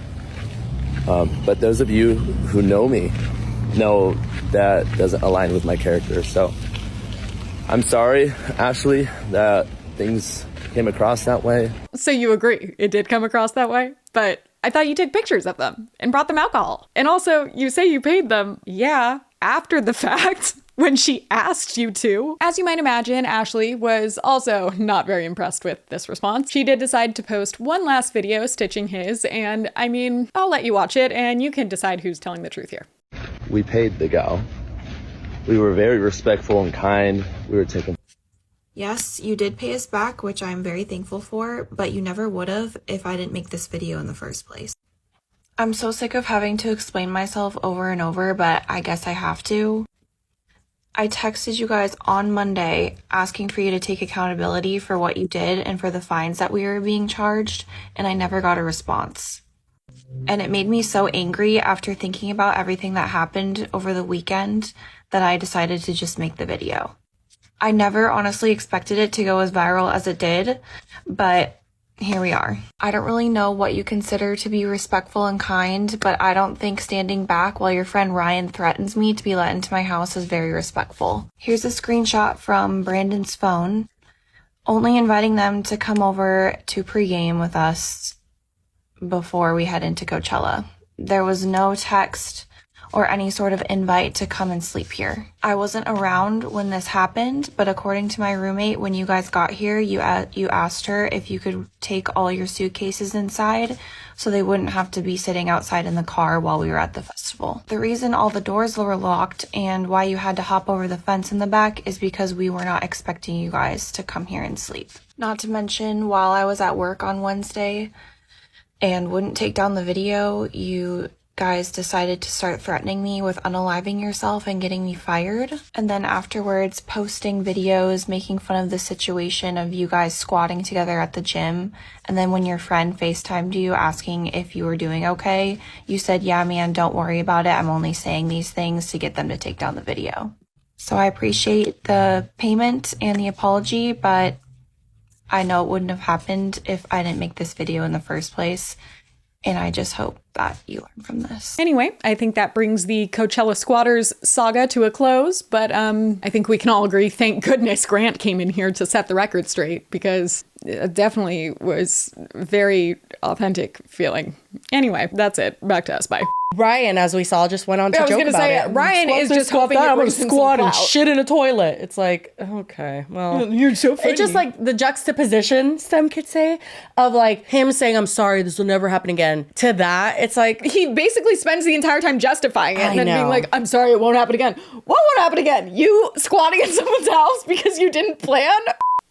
But those of you who know me know that doesn't align with my character. So I'm sorry, Ashley, that things came across that way. So you agree it did come across that way? But I thought you took pictures of them and brought them alcohol. And also, you say you paid them, yeah, after the fact, when she asked you to. As you might imagine, Ashley was also not very impressed with this response. She did decide to post one last video stitching his, and I mean, I'll let you watch it and you can decide who's telling the truth here. We paid the gal. We were very respectful and kind. We were taking... Yes, you did pay us back, which I'm very thankful for, but you never would have if I didn't make this video in the first place. I'm so sick of having to explain myself over and over, but I guess I have to. I texted you guys on Monday asking for you to take accountability for what you did and for the fines that we were being charged, and I never got a response. And it made me so angry after thinking about everything that happened over the weekend that I decided to just make the video. I never honestly expected it to go as viral as it did, but here we are. I don't really know what you consider to be respectful and kind, but I don't think standing back while your friend Ryan threatens me to be let into my house is very respectful. Here's a screenshot from Brandon's phone, only inviting them to come over to pregame with us before we head into Coachella. There was no text or any sort of invite to come and sleep here. I wasn't around when this happened, but according to my roommate, when you guys got here, you asked her if you could take all your suitcases inside so they wouldn't have to be sitting outside in the car while we were at the festival. The reason all the doors were locked and why you had to hop over the fence in the back is because we were not expecting you guys to come here and sleep. Not to mention, while I was at work on Wednesday and wouldn't take down the video, you guys decided to start threatening me with unaliving yourself and getting me fired. And then afterwards posting videos making fun of the situation of you guys squatting together at the gym. And then when your friend FaceTimed you asking if you were doing okay, you said, yeah, man, don't worry about it. I'm only saying these things to get them to take down the video. So I appreciate the payment and the apology, but I know it wouldn't have happened if I didn't make this video in the first place. And I just hope that you learn from this. Anyway, I think that brings the Coachella Squatters saga to a close, but I think we can all agree, thank goodness Grant came in here to set the record straight, because it definitely was very authentic feeling. Anyway, that's it. Back to us. Bye. Ryan, as we saw, just went on to joke about it. Ryan is just hoping I'm gonna brings him some squat and clout. shit in a toilet. It's like, okay, well, You're so funny. it's just like the juxtaposition, some could say, of like him saying, I'm sorry, this will never happen again, to that. It's like, he basically spends the entire time justifying it and then being know. like, I'm sorry, it won't happen again. What won't happen again? You squatting in someone's house because you didn't plan?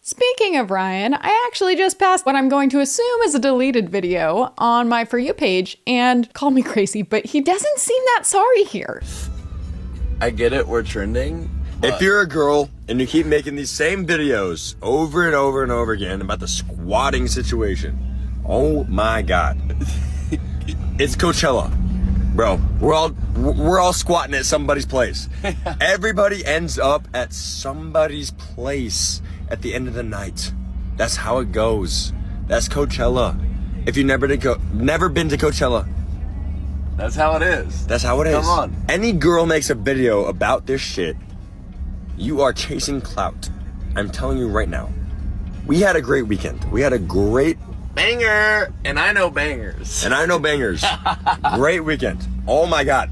Speaking of Ryan, I actually just passed what I'm going to assume is a deleted video on my For You page, and call me crazy, but he doesn't seem that sorry here. I get it, we're trending. If you're a girl and you keep making these same videos over and over and over again about the squatting situation, oh my God. It's Coachella. Bro, we're all squatting at somebody's place. Everybody ends up at somebody's place at the end of the night. That's how it goes. That's Coachella. If you've never been to Coachella, That's how it is. that's how it is. Come on. Any girl makes a video about this shit, you are chasing clout. I'm telling you right now. We had a great weekend. We had a great Banger! And I know bangers. And I know bangers. Great weekend. Oh my God.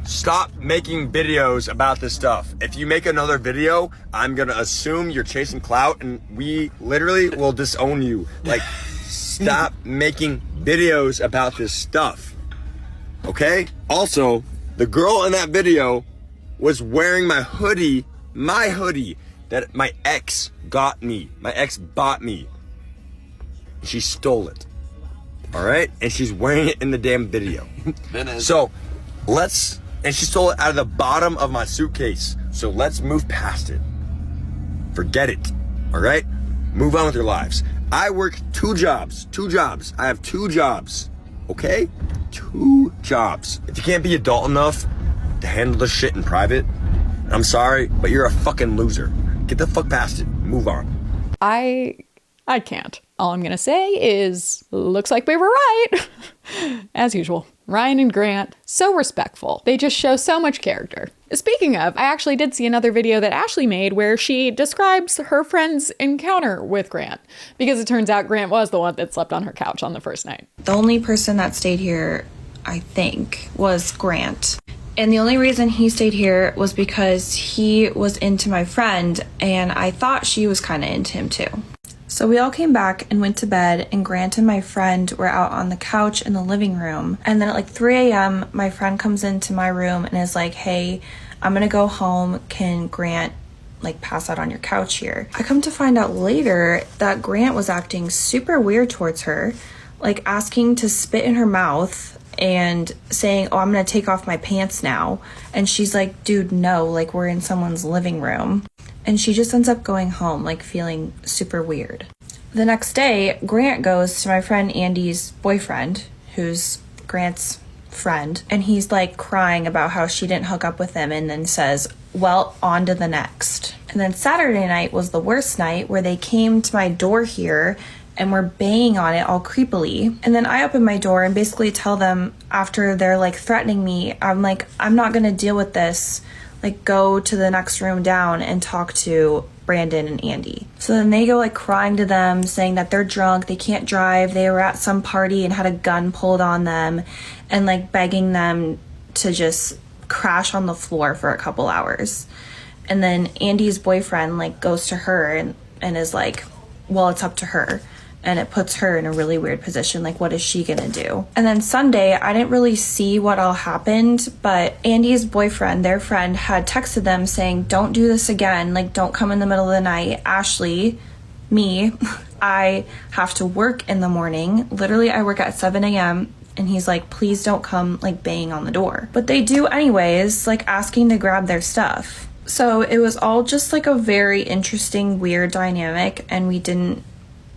Stop making videos about this stuff. If you make another video, I'm gonna assume you're chasing clout and we literally will disown you. Like, stop making videos about this stuff. Okay? Also, the girl in that video was wearing my hoodie that my ex got me. My ex bought me. She stole it. All right? And she's wearing it in the damn video. So and she stole it out of the bottom of my suitcase. So let's move past it. Forget it. All right? Move on with your lives. I work two jobs. I have two jobs. Okay? 2 jobs. If you can't be adult enough to handle this shit in private, I'm sorry, but you're a fucking loser. Get the fuck past it. Move on. I can't. All I'm going to say is, looks like we were right. As usual, Ryan and Grant, so respectful. They just show so much character. Speaking of, I actually did see another video that Ashley made where she describes her friend's encounter with Grant, because it turns out Grant was the one that slept on her couch on the first night. The only person that stayed here, I think, was Grant. And the only reason he stayed here was because he was into my friend, and I thought she was kind of into him too. So we all came back and went to bed, and Grant and my friend were out on the couch in the living room. And then at like 3 a.m., my friend comes into my room and is like, hey, I'm gonna go home. Can Grant like pass out on your couch here? I come to find out later that Grant was acting super weird towards her, like asking to spit in her mouth and saying, oh, I'm gonna take off my pants now. And she's like, dude, no, like we're in someone's living room. And she just ends up going home, like feeling super weird. The next day, Grant goes to my friend Andy's boyfriend, who's Grant's friend, and he's like crying about how she didn't hook up with him, and then says, well, on to the next. And then Saturday night was the worst night, where they came to my door here and were banging on it all creepily. And then I open my door and basically tell them, after they're like threatening me, I'm like, I'm not gonna deal with this. Like, go to the next room down and talk to Brandon and Andy. So then they go like crying to them, saying that they're drunk, they can't drive, they were at some party and had a gun pulled on them, and like begging them to just crash on the floor for a couple hours. And then Andy's boyfriend like goes to her and is like, well, it's up to her. And it puts her in a really weird position. Like, what is she gonna do? And then Sunday, I didn't really see what all happened, but Andy's boyfriend, their friend, had texted them saying, don't do this again. Like, don't come in the middle of the night. Ashley, me, I have to work in the morning. Literally, I work at 7 a.m. And he's like, please don't come like banging on the door. But they do anyways, like asking to grab their stuff. So it was all just like a very interesting, weird dynamic, and we didn't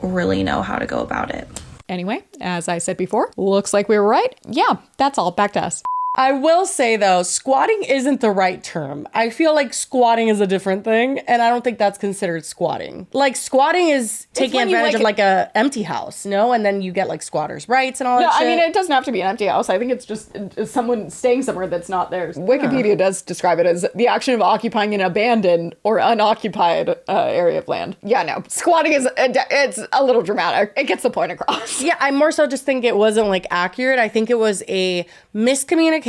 really know how to go about it. Anyway, as I said before, looks like we were right. Yeah, that's all. Back to us. I will say though, squatting isn't the right term. I feel like squatting is a different thing, and I don't think that's considered squatting. Like, squatting is taking advantage of like a empty house, no? And then you get like squatters' rights and all that shit. I mean, it doesn't have to be an empty house. I think it's just someone staying somewhere that's not theirs. Wikipedia does describe it as the action of occupying an abandoned or unoccupied area of land. Yeah, no, squatting is it's a little dramatic. It gets the point across. Yeah, I more so just think it wasn't like accurate. I think it was a miscommunication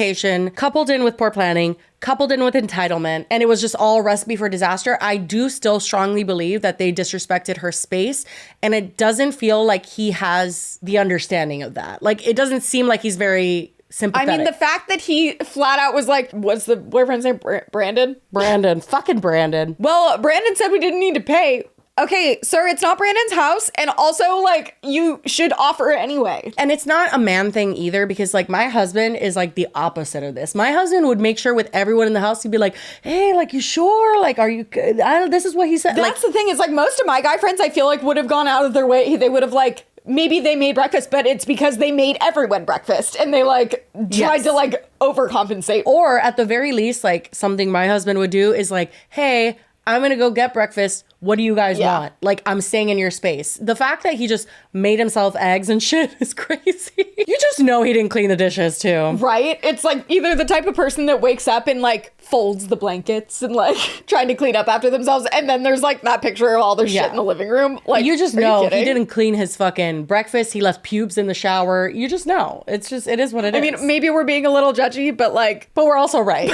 coupled in with poor planning, coupled in with entitlement, and it was just all a recipe for disaster. I do still strongly believe that they disrespected her space, and it doesn't feel like he has the understanding of that. Like, it doesn't seem like he's very sympathetic. I mean, the fact that he flat out was like, what's the boyfriend's name? Brandon? Fucking Brandon. Well, Brandon said we didn't need to pay. Okay, sir, it's not Brandon's house, and also, like, you should offer anyway. And it's not a man thing either, because, like, my husband is, like, the opposite of this. My husband would make sure with everyone in the house, he'd be like, hey, like, you sure? Like, are you good? This is what he said. That's the thing, is, like, most of my guy friends, I feel like, would have gone out of their way. They would have, like, maybe they made breakfast, but it's because they made everyone breakfast, and they, like, tried to, like, overcompensate. Or, at the very least, like, something my husband would do is, like, hey, I'm gonna go get breakfast. What do you guys want? Like, I'm staying in your space. The fact that he just made himself eggs and shit is crazy. You just know he didn't clean the dishes too. Right? It's like either the type of person that wakes up and like folds the blankets and like trying to clean up after themselves, and then there's like that picture of all their shit in the living room. Like, you just know he didn't clean his fucking breakfast. He left pubes in the shower. You just know. It's just, it is what it is. I mean, maybe we're being a little judgy, but we're also right.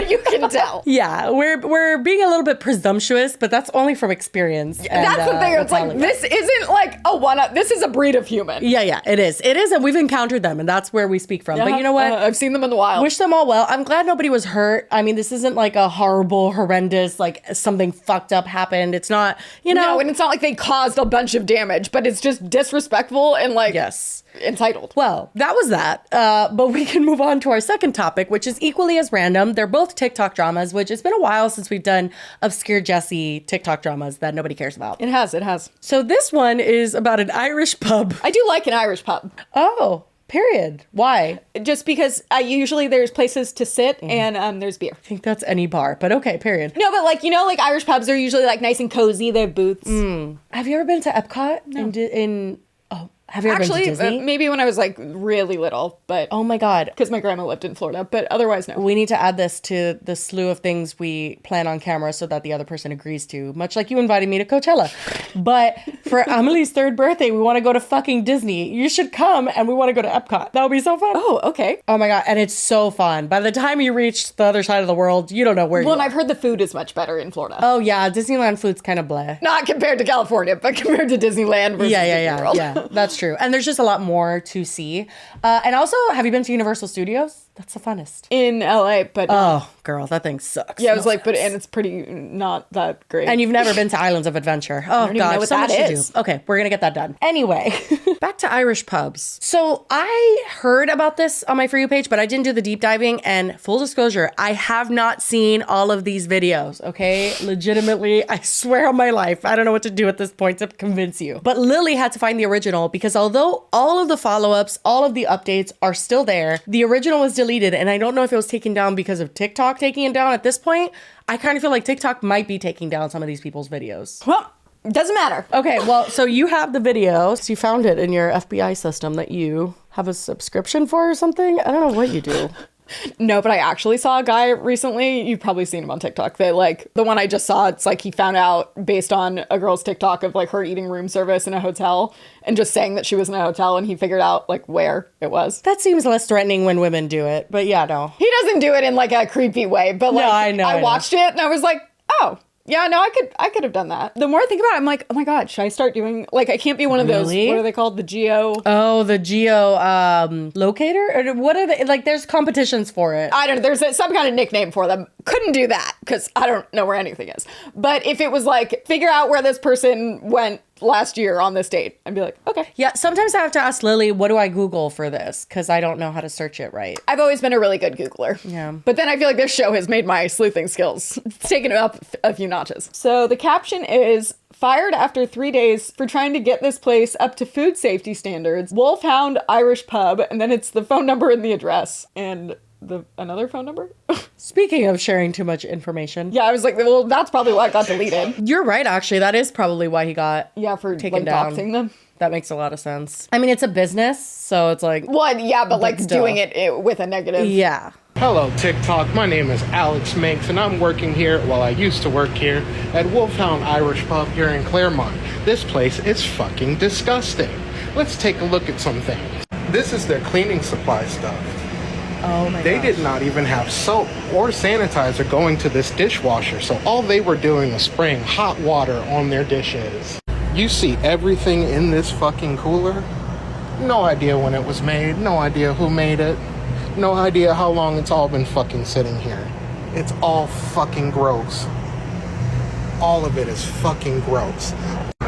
You can tell. Yeah, we're being a little bit presumptuous, but that's only from experience. And, that's the thing. It's like, this isn't like a one-up. This is a breed of human. Yeah, it is. It is, and we've encountered them, and that's where we speak from. But you know what? I've seen them in the wild. Wish them all well. I'm glad nobody was hurt. I mean, this isn't like a horrible, horrendous, like something fucked up happened. It's not, No, and it's not like they caused a bunch of damage, but it's just disrespectful and like... Yes. Entitled. Well, that was that. But we can move on to our second topic, which is equally as random. They're both TikTok dramas, which it's been a while since we've done obscure Jessie TikTok dramas that nobody cares about. It has. So this one is about an Irish pub. I do like an Irish pub. Oh. Period. Why? Just because usually there's places to sit and there's beer. I think that's any bar, but okay, period. No, but like, you know, like Irish pubs are usually like nice and cozy. They have booths. Have you ever been to Epcot? No. Have you ever been to Disney? Maybe when I was like really little, but Oh my God. because my grandma lived in Florida, but otherwise no. We need to add this to the slew of things we plan on camera so that the other person agrees to, much like you invited me to Coachella. But for Amelie's 3rd birthday, we want to go to fucking Disney. You should come and we want to go to Epcot. That would be so fun. Oh, okay. Oh my God. And it's so fun. By the time you reach the other side of the world, you don't know where Well, you and are. I've heard the food is much better in Florida. Oh yeah, Disneyland food's kind of bleh. Not compared to California, but compared to Disneyland versus Disney World. Yeah, that's true. And there's just a lot more to see. And also, have you been to Universal Studios? That's the funnest. In LA, but Oh, girl, that thing sucks. yeah, I was No like, but offense. and it's pretty not that great. And you've never been to Islands of Adventure. Oh, even God, know what so that much to is. do. Okay, we're going to get that done. Anyway, back to Irish pubs. So I heard about this on my For You page, but I didn't do the deep diving. And full disclosure, I have not seen all of these videos, okay? Legitimately, I swear on my life, I don't know what to do at this point to convince you. But Lily had to find the original because although all of the follow-ups, all of the updates are still there, the original was deleted. And I don't know if it was taken down because of TikTok taking it down at this point. I kind of feel like TikTok might be taking down some of these people's videos. well, it doesn't matter. Okay, well, so you have the video. So you found it in your FBI system that you have a subscription for or something? I don't know what you do. No, but I actually saw a guy recently. You've probably seen him on TikTok. That like the one I just saw. It's like he found out based on a girl's TikTok of like her eating room service in a hotel and just saying that she was in a hotel, and he figured out like where it was. That seems less threatening when women do it, but yeah, no. He doesn't do it in like a creepy way, but like I know. I watched it and I was like, oh. Yeah, no, I could have done that. The more I think about it, I'm like, oh my God, should I start doing, like, I can't be one of those, Really? what are they called? The geo? Oh, the geo locator? Or what are they? Like, there's competitions for it. I don't know, there's some kind of nickname for them. Couldn't do that because I don't know where anything is. But if it was like, figure out where this person went last year on this date, I'd be like, okay. Yeah, sometimes I have to ask Lily, what do I Google for this? Because I don't know how to search it right. I've always been a really good Googler. Yeah. But then I feel like this show has made my sleuthing skills, it's taken it up a few notches. So the caption is, fired after 3 days for trying to get this place up to food safety standards. Wolfhound Irish Pub, and then it's the phone number and the address. And another phone number? Speaking of sharing too much information. Yeah, I was like, well, that's probably why it got deleted. You're right, actually. That is probably why he got Yeah, for taken like down. doxing them. That makes a lot of sense. I mean, it's a business, so it's like, Well, yeah, but like still. doing it with a negative. yeah. Hello TikTok, my name is Alex Minks and I'm working here, well I used to work here, at Wolfhound Irish Pub here in Claremont. This place is fucking disgusting. Let's take a look at some things. This is their cleaning supply stuff. Oh my They gosh. did not even have soap or sanitizer going to this dishwasher, so all they were doing was spraying hot water on their dishes. You see everything in this fucking cooler? No idea when it was made, no idea who made it, no idea how long it's all been fucking sitting here. It's all fucking gross. All of it is fucking gross.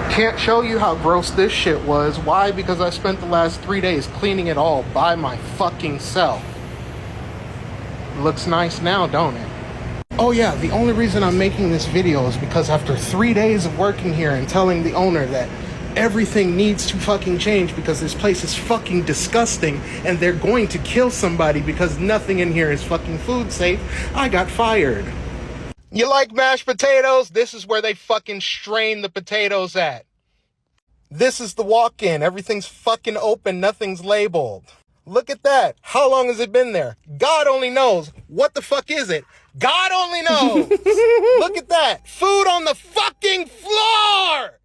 Can't show you how gross this shit was. Why? Because I spent the last 3 days cleaning it all by my fucking self. Looks nice now, don't it? Oh yeah, the only reason I'm making this video is because after 3 days of working here and telling the owner that everything needs to fucking change because this place is fucking disgusting and they're going to kill somebody because nothing in here is fucking food safe, I got fired. You like mashed potatoes? This is where they fucking strain the potatoes at. This is the walk-in. Everything's fucking open. Nothing's labeled. Look at that. How long has it been there? God only knows. What the fuck is it? God only knows. Look at that. Food on the fucking floor.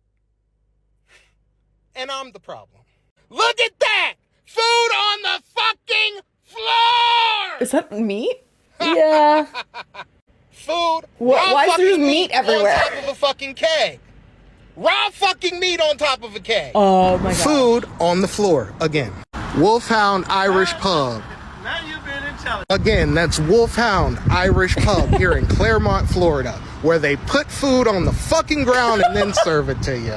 And I'm the problem. Look at that. Food on the fucking floor. Is that meat? Yeah. Food. Why is there meat everywhere? On top of a fucking keg. Raw fucking meat on top of a keg. Oh my god. Food on the floor again. Wolfhound Irish Pub. Now you've been intelligent. Again, that's Wolfhound Irish Pub here in Claremont, Florida, where they put food on the fucking ground and then serve it to you.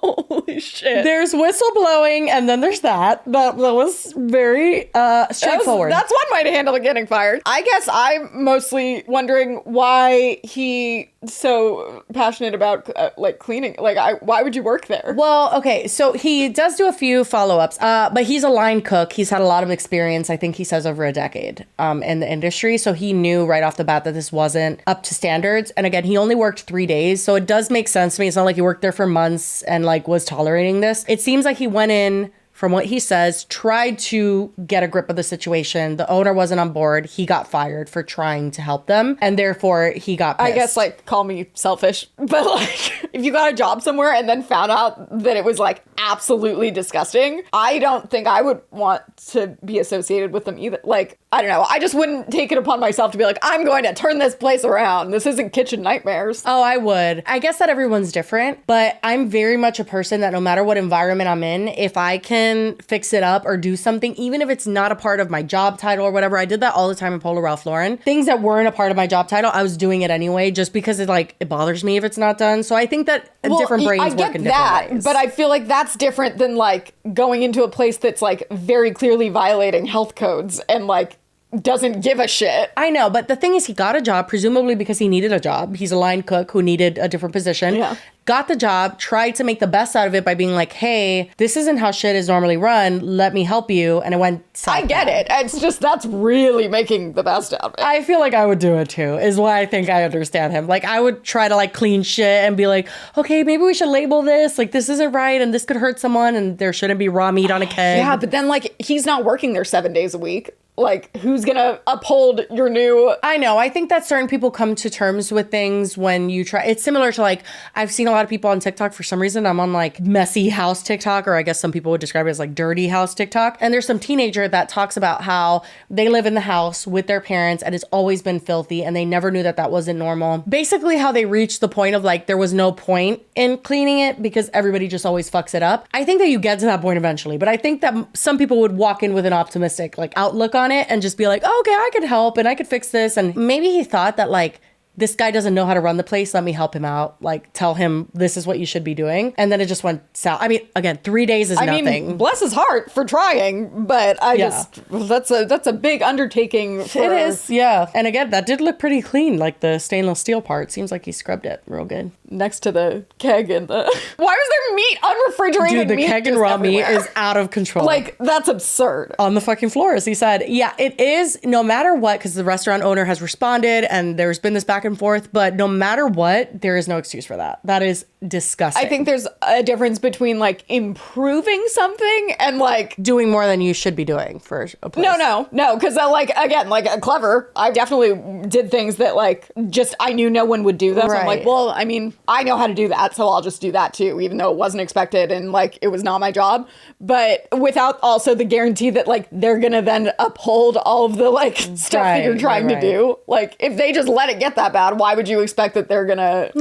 Holy shit. shit. There's whistleblowing, and then there's that. That was very straightforward. That's one way to handle it getting fired. I guess I'm mostly wondering why he so passionate about like cleaning. Like, why would you work there? Well, okay, so he does do a few follow-ups, but he's a line cook. He's had a lot of experience. I think he says over a decade in the industry. So he knew right off the bat that this wasn't up to standards. And again, he only worked 3 days. So it does make sense to me. It's not like he worked there for months and like was tolerating this. It seems like he went in, from what he says, tried to get a grip of the situation. The owner wasn't on board. He got fired for trying to help them. And therefore, he got pissed. I guess, like, call me selfish. But, like, if you got a job somewhere and then found out that it was, like, absolutely disgusting, I don't think I would want to be associated with them either. Like, I don't know. I just wouldn't take it upon myself to be like, I'm going to turn this place around. This isn't kitchen nightmares. Oh, I would. I guess that everyone's different, but I'm very much a person that no matter what environment I'm in, if I can fix it up or do something, even if it's not a part of my job title or whatever. I did that all the time in Polo Ralph Lauren. Things that weren't a part of my job title, I was doing it anyway, just because it bothers me if it's not done. So I think that different brains work in different ways. But I feel like that's different than like going into a place that's like very clearly violating health codes and like doesn't give a shit. I know, but the thing is, he got a job, presumably because he needed a job. He's a line cook who needed a different position. Yeah. Got the job, tried to make the best out of it by being like, hey, this isn't how shit is normally run. Let me help you. And it went south. I get it. It's just, that's really making the best out of it. I feel like I would do it too, is why I think I understand him. Like, I would try to like clean shit and be like, okay, maybe we should label this. Like, this isn't right and this could hurt someone and there shouldn't be raw meat on a keg. Yeah, but then like, he's not working there 7 days a week. Like, who's gonna uphold your new... I know. I think that certain people come to terms with things when you try. It's similar to like, I've seen a lot of people on TikTok. For some reason, I'm on like messy house TikTok, or I guess some people would describe it as like dirty house TikTok. And there's some teenager that talks about how they live in the house with their parents and it's always been filthy and they never knew that that wasn't normal. Basically how they reached the point of like, there was no point in cleaning it because everybody just always fucks it up. I think that you get to that point eventually, but I think that some people would walk in with an optimistic like outlook on it and just be like, oh, okay, I could help and I could fix this. And maybe he thought that like, this guy doesn't know how to run the place. Let me help him out. Like, tell him this is what you should be doing. And then it just went south. I mean, again, 3 days is nothing. I mean, bless his heart for trying, but that's a big undertaking. It is, yeah. And again, that did look pretty clean, like the stainless steel part. Seems like he scrubbed it real good. Next to the keg and the... Why was there meat, unrefrigerated meat? Dude, the keg and raw meat is out of control. Like, that's absurd. On the fucking floor, as he said. Yeah, it is, no matter what, because the restaurant owner has responded and there's been this back and forth, but no matter what, there is no excuse for that. That is disgusting. I think there's a difference between like improving something and like doing more than you should be doing for a place. No, because like, again, like clever. I definitely did things that like just I knew no one would do them. Right. So I'm like, well, I mean, I know how to do that, so I'll just do that too, even though it wasn't expected and like it was not my job. But without also the guarantee that like they're gonna then uphold all of the like stuff that you're trying to do. Like if they just let it get that bad, why would you expect that they're gonna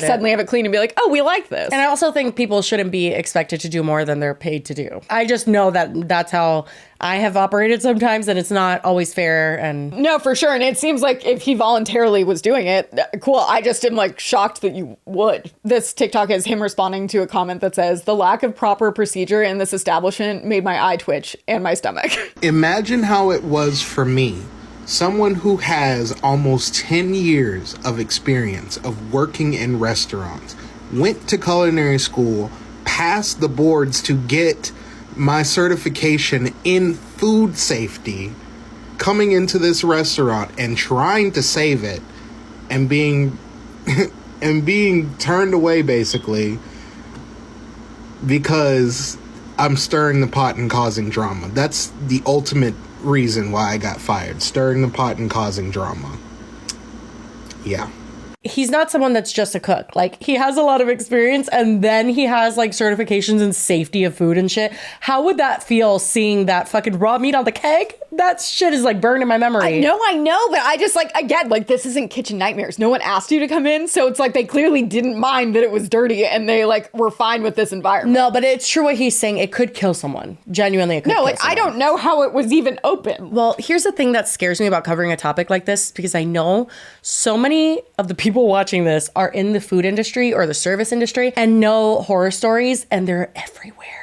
suddenly have it clean and be like, oh, we like this? And I also think people shouldn't be expected to do more than they're paid to do. I just know that that's how I have operated sometimes, and it's not always fair. And no, for sure. And it seems like if he voluntarily was doing it, cool. I just am like shocked that you would. This TikTok is him responding to a comment that says, the lack of proper procedure in this establishment made my eye twitch and my stomach. Imagine how it was for me. Someone who has almost 10 years of experience of working in restaurants, went to culinary school, passed the boards to get my certification in food safety, coming into this restaurant and trying to save it and being turned away basically because I'm stirring the pot and causing drama. That's the ultimate reason why I got fired. Stirring the pot and causing drama. Yeah. He's not someone that's just a cook. Like, he has a lot of experience and then he has like certifications in safety of food and shit. How would that feel seeing that fucking raw meat on the keg? That shit is like burned in my memory. I know, but I just like, again, like this isn't kitchen nightmares. No one asked you to come in. So it's like they clearly didn't mind that it was dirty and they like were fine with this environment. No, but it's true what he's saying. It could kill someone. Genuinely, it could kill someone. I don't know how it was even open. Well, here's the thing that scares me about covering a topic like this, because I know so many of the people people watching this are in the food industry or the service industry and know horror stories, and they're everywhere.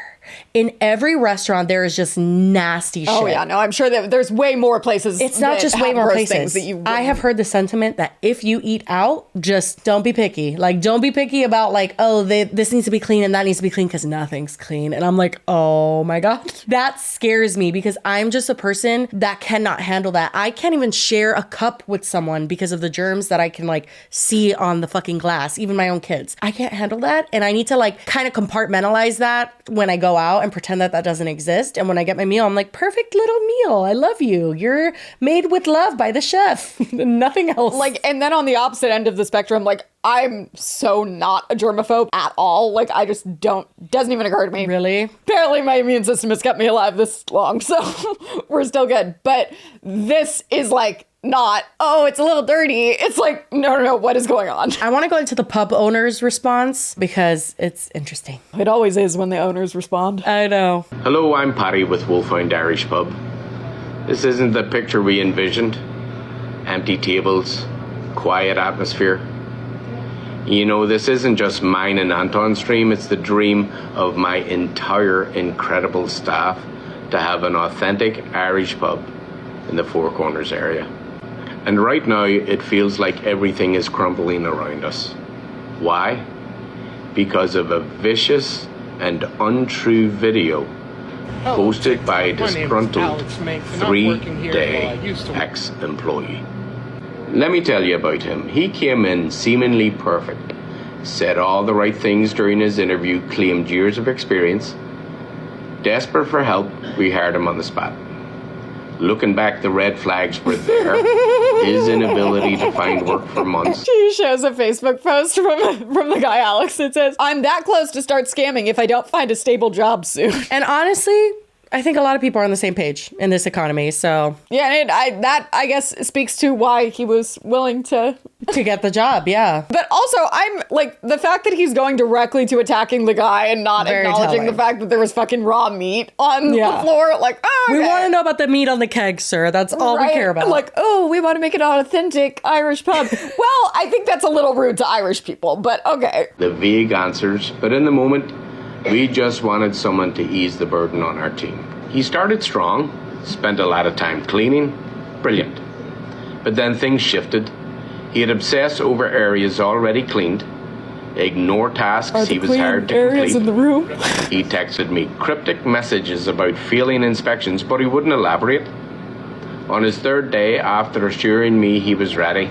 In every restaurant, there is just nasty shit. Oh yeah, no, I'm sure that there's way more places. It's not just way more places. I have heard the sentiment that if you eat out, just don't be picky. Like, don't be picky about like, oh, this needs to be clean and that needs to be clean because nothing's clean. And I'm like, oh my God. That scares me because I'm just a person that cannot handle that. I can't even share a cup with someone because of the germs that I can like see on the fucking glass, even my own kids. I can't handle that. And I need to like kind of compartmentalize that when I go out and pretend that that doesn't exist. And when I get my meal, I'm like, perfect little meal. I love you. You're made with love by the chef. Nothing else. Like, and then on the opposite end of the spectrum, like, I'm so not a germaphobe at all. Like, I just doesn't even occur to me. Really? Apparently my immune system has kept me alive this long, so we're still good. But this is like, not, oh, it's a little dirty. It's like, no, what is going on? I want to go into the pub owner's response because it's interesting. It always is when the owners respond. I know. Hello, I'm Paddy with Wolfhound Irish Pub. This isn't the picture we envisioned. Empty tables, quiet atmosphere. You know, this isn't just mine and Anton's dream, it's the dream of my entire incredible staff to have an authentic Irish pub in the Four Corners area. And right now, it feels like everything is crumbling around us. Why? Because of a vicious and untrue video posted by a disgruntled 3-day ex-employee. Let me tell you about him. He came in seemingly perfect, said all the right things during his interview, claimed years of experience. Desperate for help, we hired him on the spot. Looking back, the red flags were there. His inability to find work for months. She shows a Facebook post from the guy Alex that says, I'm that close to start scamming if I don't find a stable job soon. And honestly, I think a lot of people are on the same page in this economy, so... Yeah, and that, I guess, speaks to why he was willing to get the job, yeah. But also, I'm, like, the fact that he's going directly to attacking the guy and not Very acknowledging telling. the fact that there was fucking raw meat on the floor, like, oh, okay. We want to know about the meat on the keg, sir. That's all we care about. Like, oh, we want to make it an authentic Irish pub. Well, I think that's a little rude to Irish people, but okay. The vague answers, but in the moment, we just wanted someone to ease the burden on our team. He started strong, spent a lot of time cleaning, brilliant. But then things shifted. He had obsessed over areas already cleaned, ignored tasks he was hired to complete. In the room? He texted me cryptic messages about failing inspections, but he wouldn't elaborate. On his third day, after assuring me he was ready,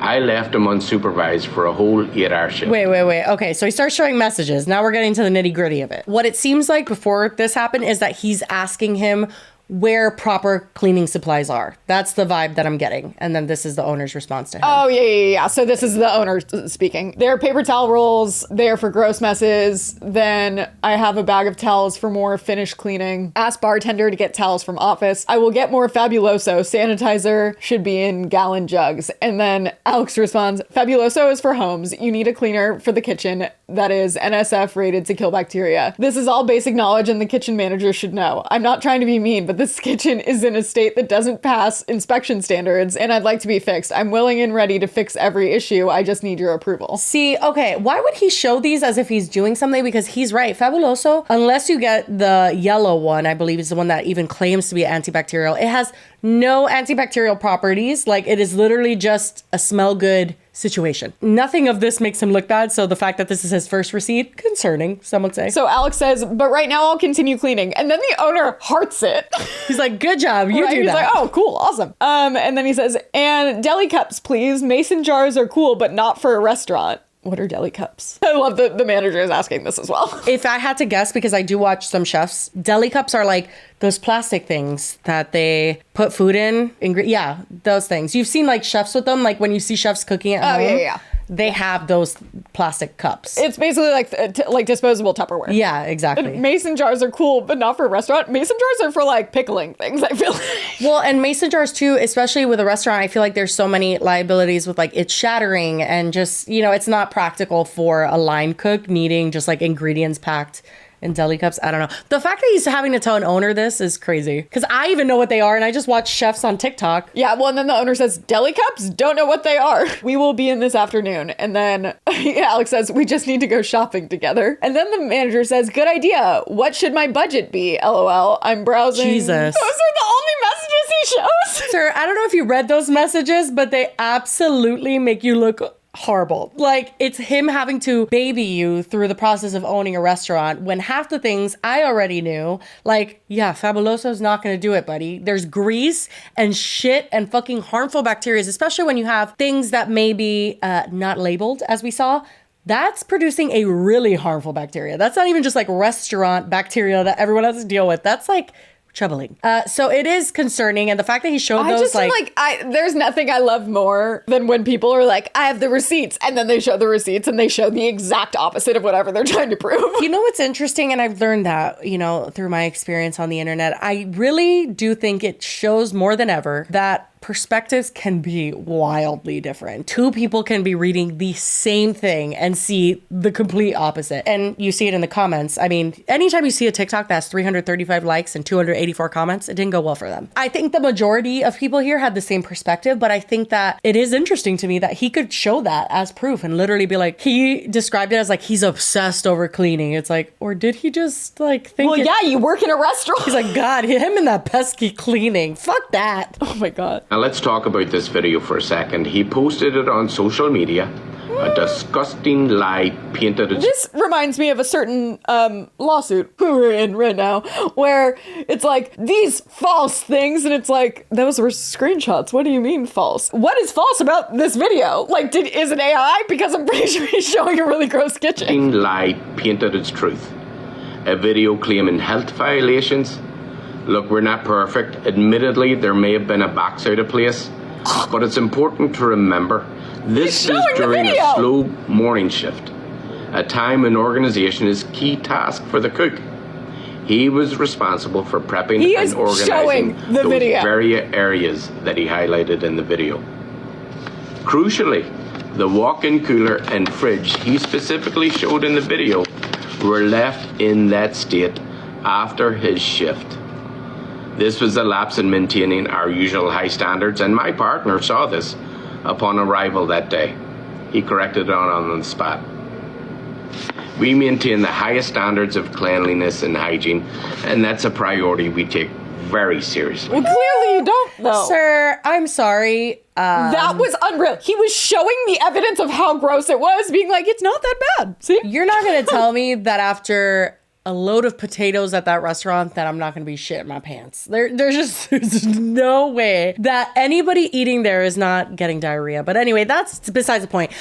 I left him unsupervised for a whole 8-hour shift. Wait. Okay, so he starts showing messages. Now we're getting to the nitty gritty of it. What it seems like before this happened is that he's asking him where proper cleaning supplies are. That's the vibe that I'm getting. And then this is the owner's response to him. Oh, yeah. So this is the owner speaking. There are paper towel rolls there for gross messes. Then I have a bag of towels for more finished cleaning. Ask bartender to get towels from office. I will get more Fabuloso. Sanitizer should be in gallon jugs. And then Alex responds, Fabuloso is for homes. You need a cleaner for the kitchen that is NSF rated to kill bacteria. This is all basic knowledge and the kitchen manager should know. I'm not trying to be mean, but this kitchen is in a state that doesn't pass inspection standards and I'd like to be fixed. I'm willing and ready to fix every issue. I just need your approval. See, okay, why would he show these as if he's doing something? Because he's right. Fabuloso, unless you get the yellow one, I believe is the one that even claims to be antibacterial. It has no antibacterial properties. Like, it is literally just a smell good situation. Nothing of this makes him look bad. So the fact that this is his first receipt, concerning, some would say. So Alex says, but right now I'll continue cleaning. And then the owner hearts it. He's like, good job. You do He's that. like, oh, cool. Awesome. And then he says, and deli cups, please. Mason jars are cool, but not for a restaurant. What are deli cups? I love the manager is asking this as well. If I had to guess, because I do watch some chefs, deli cups are like those plastic things that they put food in. Yeah, those things. You've seen like chefs with them, like when you see chefs cooking at home. Yeah. They have those plastic cups. It's basically like disposable Tupperware. Yeah, exactly. Mason jars are cool, but not for a restaurant. Mason jars are for like pickling things, I feel like. Well, and mason jars too, especially with a restaurant, I feel like there's so many liabilities with like it shattering and just, you know, it's not practical for a line cook needing just like ingredients packed in deli cups. I don't know. The fact that he's having to tell an owner this is crazy. Because I even know what they are, and I just watch chefs on TikTok. Yeah, well, and then the owner says, deli cups? Don't know what they are. We will be in this afternoon. And then Alex says, we just need to go shopping together. And then the manager says, good idea. What should my budget be? LOL. I'm browsing. Jesus. Those are the only messages he shows. Sir, I don't know if you read those messages, but they absolutely make you look horrible. Like, it's him having to baby you through the process of owning a restaurant when half the things I already knew, like, yeah, Fabuloso's not going to do it, buddy. There's grease and shit and fucking harmful bacteria, especially when you have things that may be not labeled, as we saw. That's producing a really harmful bacteria. That's not even just like restaurant bacteria that everyone has to deal with. That's like troubling. So it is concerning, and the fact that he showed those, there's nothing I love more than when people are like, I have the receipts, and then they show the receipts and they show the exact opposite of whatever they're trying to prove. You know what's interesting, and I've learned that, through my experience on the internet, I really do think it shows more than ever that perspectives can be wildly different. Two people can be reading the same thing and see the complete opposite. And you see it in the comments. I mean, anytime you see a TikTok that has 335 likes and 284 comments, it didn't go well for them. I think the majority of people here had the same perspective, but I think that it is interesting to me that he could show that as proof and literally be like, he described it as like he's obsessed over cleaning. It's like, or did he just like think you work in a restaurant. He's like, God, him and that pesky cleaning. Fuck that. Oh my God. Now let's talk about this video for a second. He posted it on social media. A disgusting lie painted its... This reminds me of a certain lawsuit we're in right now, where it's like, these false things, and it's like, those were screenshots. What do you mean false? What is false about this video? Like, is it AI? Because I'm pretty sure he's showing a really gross kitchen. Lie painted its truth. A video claiming health violations. Look, we're not perfect. Admittedly, there may have been a box out of place, but it's important to remember this is during a slow morning shift, a time an organization is key task for the cook. He was responsible for prepping and organizing those very areas that he highlighted in the video. Crucially, the walk-in cooler and fridge he specifically showed in the video were left in that state after his shift. This was a lapse in maintaining our usual high standards, and my partner saw this upon arrival that day. He corrected it on the spot. We maintain the highest standards of cleanliness and hygiene, and that's a priority we take very seriously. Well, clearly you don't, though. Sir, I'm sorry. That was unreal. He was showing the evidence of how gross it was, being like, it's not that bad. See? You're not going to tell me that after a load of potatoes at that restaurant that I'm not going to be shit in my pants. There's no way that anybody eating there is not getting diarrhea. But anyway, that's besides the point.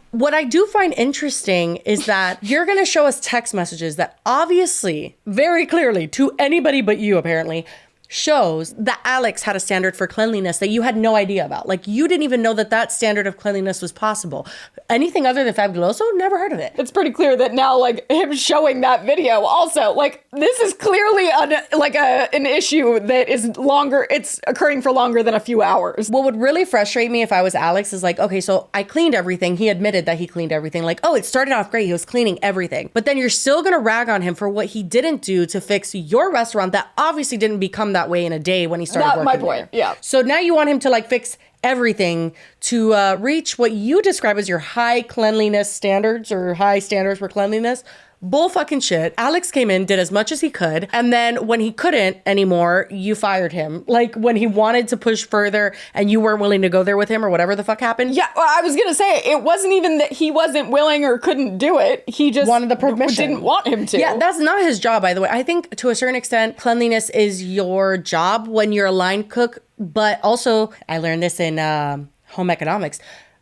What I do find interesting is that you're going to show us text messages that obviously, very clearly, to anybody but you apparently, shows that Alex had a standard for cleanliness that you had no idea about. Like, you didn't even know that that standard of cleanliness was possible. Anything other than Fabuloso, never heard of it. It's pretty clear that now, like, him showing that video also, like, this is clearly an issue that is longer, it's occurring for longer than a few hours. What would really frustrate me if I was Alex is like, okay, so I cleaned everything. He admitted that he cleaned everything. Like, oh, it started off great. He was cleaning everything. But then you're still going to rag on him for what he didn't do to fix your restaurant that obviously didn't become that way in a day when he started working my point, there. Yeah. So now you want him to like fix everything to reach what you describe as your high cleanliness standards or high standards for cleanliness. Bull fucking shit. Alex came in, did as much as he could, and then when he couldn't anymore, you fired him. Like when he wanted to push further and you weren't willing to go there with him or whatever the fuck happened. Yeah, well, I was gonna say, it wasn't even that he wasn't willing or couldn't do it. He just wanted the permission. Didn't want him to. Yeah, that's not his job, by the way. I think to a certain extent, cleanliness is your job when you're a line cook, but also, I learned this in home economics,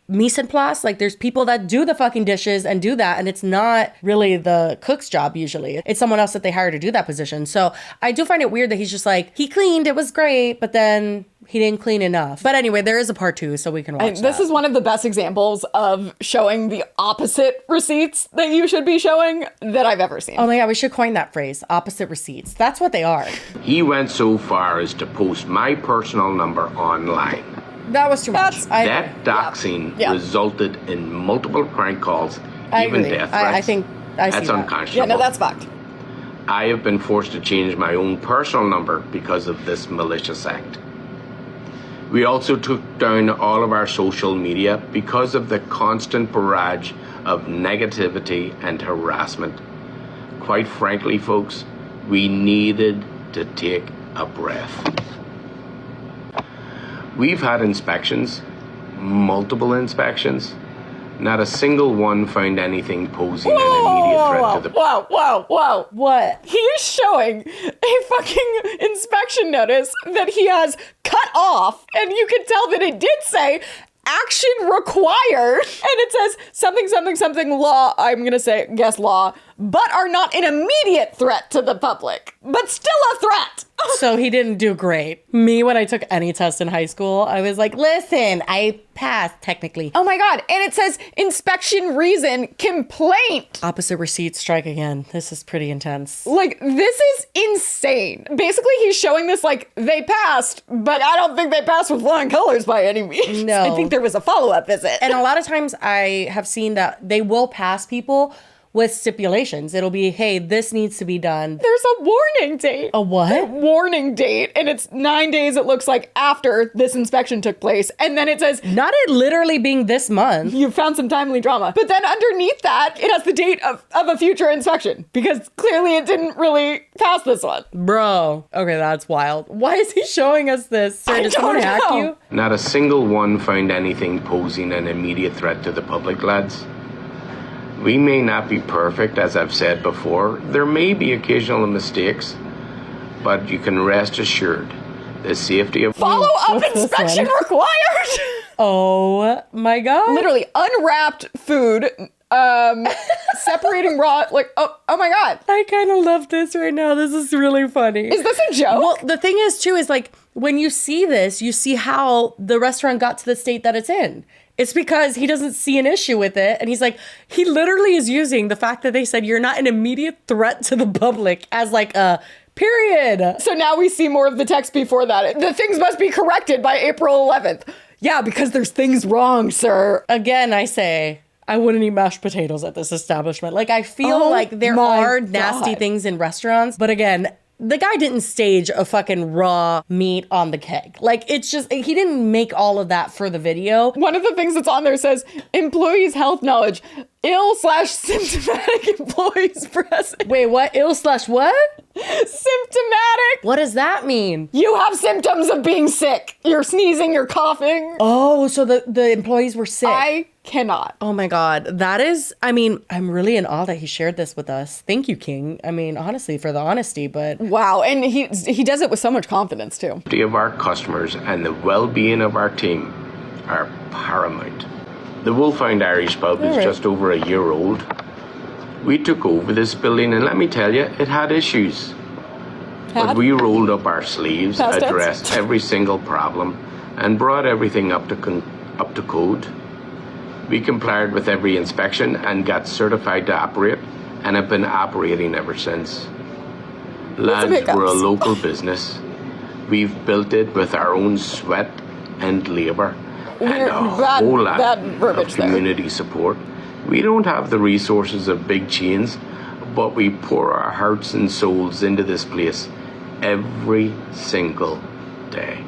mise en place, like there's people that do the fucking dishes and do that, and it's not really the cook's job usually. It's someone else that they hire to do that position. So I do find it weird that he's just like, he cleaned, it was great, but then he didn't clean enough. But anyway, there is a part 2, so we can watch This is one of the best examples of showing the opposite receipts that you should be showing that I've ever seen. Oh my God, we should coin that phrase, opposite receipts. That's what they are. He went so far as to post my personal number online. That was too much. That doxing resulted in multiple prank calls, even death threats. I think I see that's that. unconscionable. Yeah, no, that's fucked. I have been forced to change my own personal number because of this malicious act. We also took down all of our social media because of the constant barrage of negativity and harassment. Quite frankly, folks, we needed to take a breath. We've had inspections, multiple inspections. Not a single one found anything posing an immediate threat to the... Whoa. What? He is showing a fucking inspection notice that he has cut off, and you can tell that it did say action required, and it says something law, I'm gonna say guess law, but are not an immediate threat to the public, but still a threat. So he didn't do great. Me, when I took any test in high school, I was like, listen, I passed technically. Oh my God. And it says inspection reason complaint. Opposite receipt, strike again. This is pretty intense. Like, this is insane. Basically, he's showing this like they passed, but I don't think they passed with flying colors by any means. No. I think there was a follow-up visit. And a lot of times I have seen that they will pass people with stipulations. It'll be, hey, this needs to be done. There's a warning date. A what? Warning date. And it's 9 days, it looks like, after this inspection took place. And then it says, Not it literally being this month. you found some timely drama. But then underneath that, it has the date of a future inspection, because clearly it didn't really pass this one. Bro. Okay, that's wild. Why is he showing us this? Sir, I did someone don't hack know. you? Not a single one found anything posing an immediate threat to the public, lads. We may not be perfect, as I've said before. There may be occasional mistakes, but you can rest assured the safety of... Follow-up What's this inspection one? required. Oh my God. Literally unwrapped food, separating raw, like, oh my God. I kind of love this right now. This is really funny. Is this a joke? Well, the thing is, too, is like when you see this, you see how the restaurant got to the state that it's in. It's because he doesn't see an issue with it. And he's like, he literally is using the fact that they said you're not an immediate threat to the public as like a period. So now we see more of the text before that. The things must be corrected by April 11th. Yeah, because there's things wrong, sir. Again, I say, I wouldn't eat mashed potatoes at this establishment. Like, I feel like there my are nasty God. things in restaurants. But again, the guy didn't stage a fucking raw meat on the keg. Like, it's just, he didn't make all of that for the video. One of the things that's on there says, employees' health knowledge, ill/symptomatic employees present. Wait, what? Ill/what? Symptomatic. What does that mean? You have symptoms of being sick. You're sneezing, you're coughing. Oh, so the employees were sick. I cannot. Oh my God. That is, I mean, I'm really in awe that he shared this with us. Thank you, King. I mean, honestly, for the honesty, but... Wow, and he does it with so much confidence, too. Safety of our customers and the well-being of our team are paramount. The Wolfhound Irish Pub is just over a year old. We took over this building, and let me tell you, it had issues. But we rolled up our sleeves, Past tense. addressed every single problem, and brought everything up to code. We complied with every inspection and got certified to operate, and have been operating ever since. Lads, we're a local business. We've built it with our own sweat and labour and a whole lot of community support. We don't have the resources of big chains, but we pour our hearts and souls into this place every single day.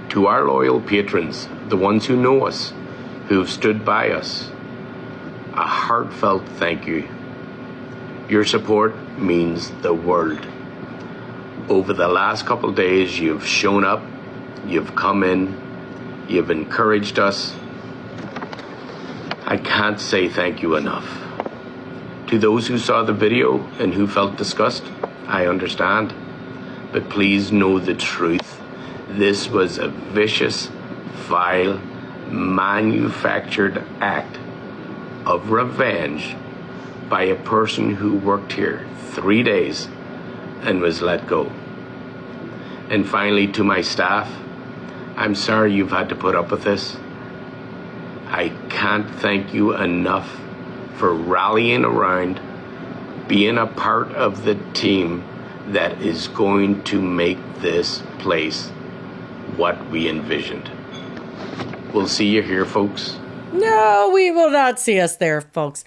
To our loyal patrons, the ones who know us, who've stood by us, a heartfelt thank you. Your support means the world. Over the last couple of days, you've shown up, you've come in, you've encouraged us. I can't say thank you enough. To those who saw the video and who felt disgust, I understand. But please know the truth. This was a vicious, vile, manufactured act of revenge by a person who worked here 3 days and was let go. And finally, to my staff, I'm sorry you've had to put up with this. I can't thank you enough for rallying around, being a part of the team that is going to make this place what we envisioned. We'll see you here, folks. No, we will not see us there, folks.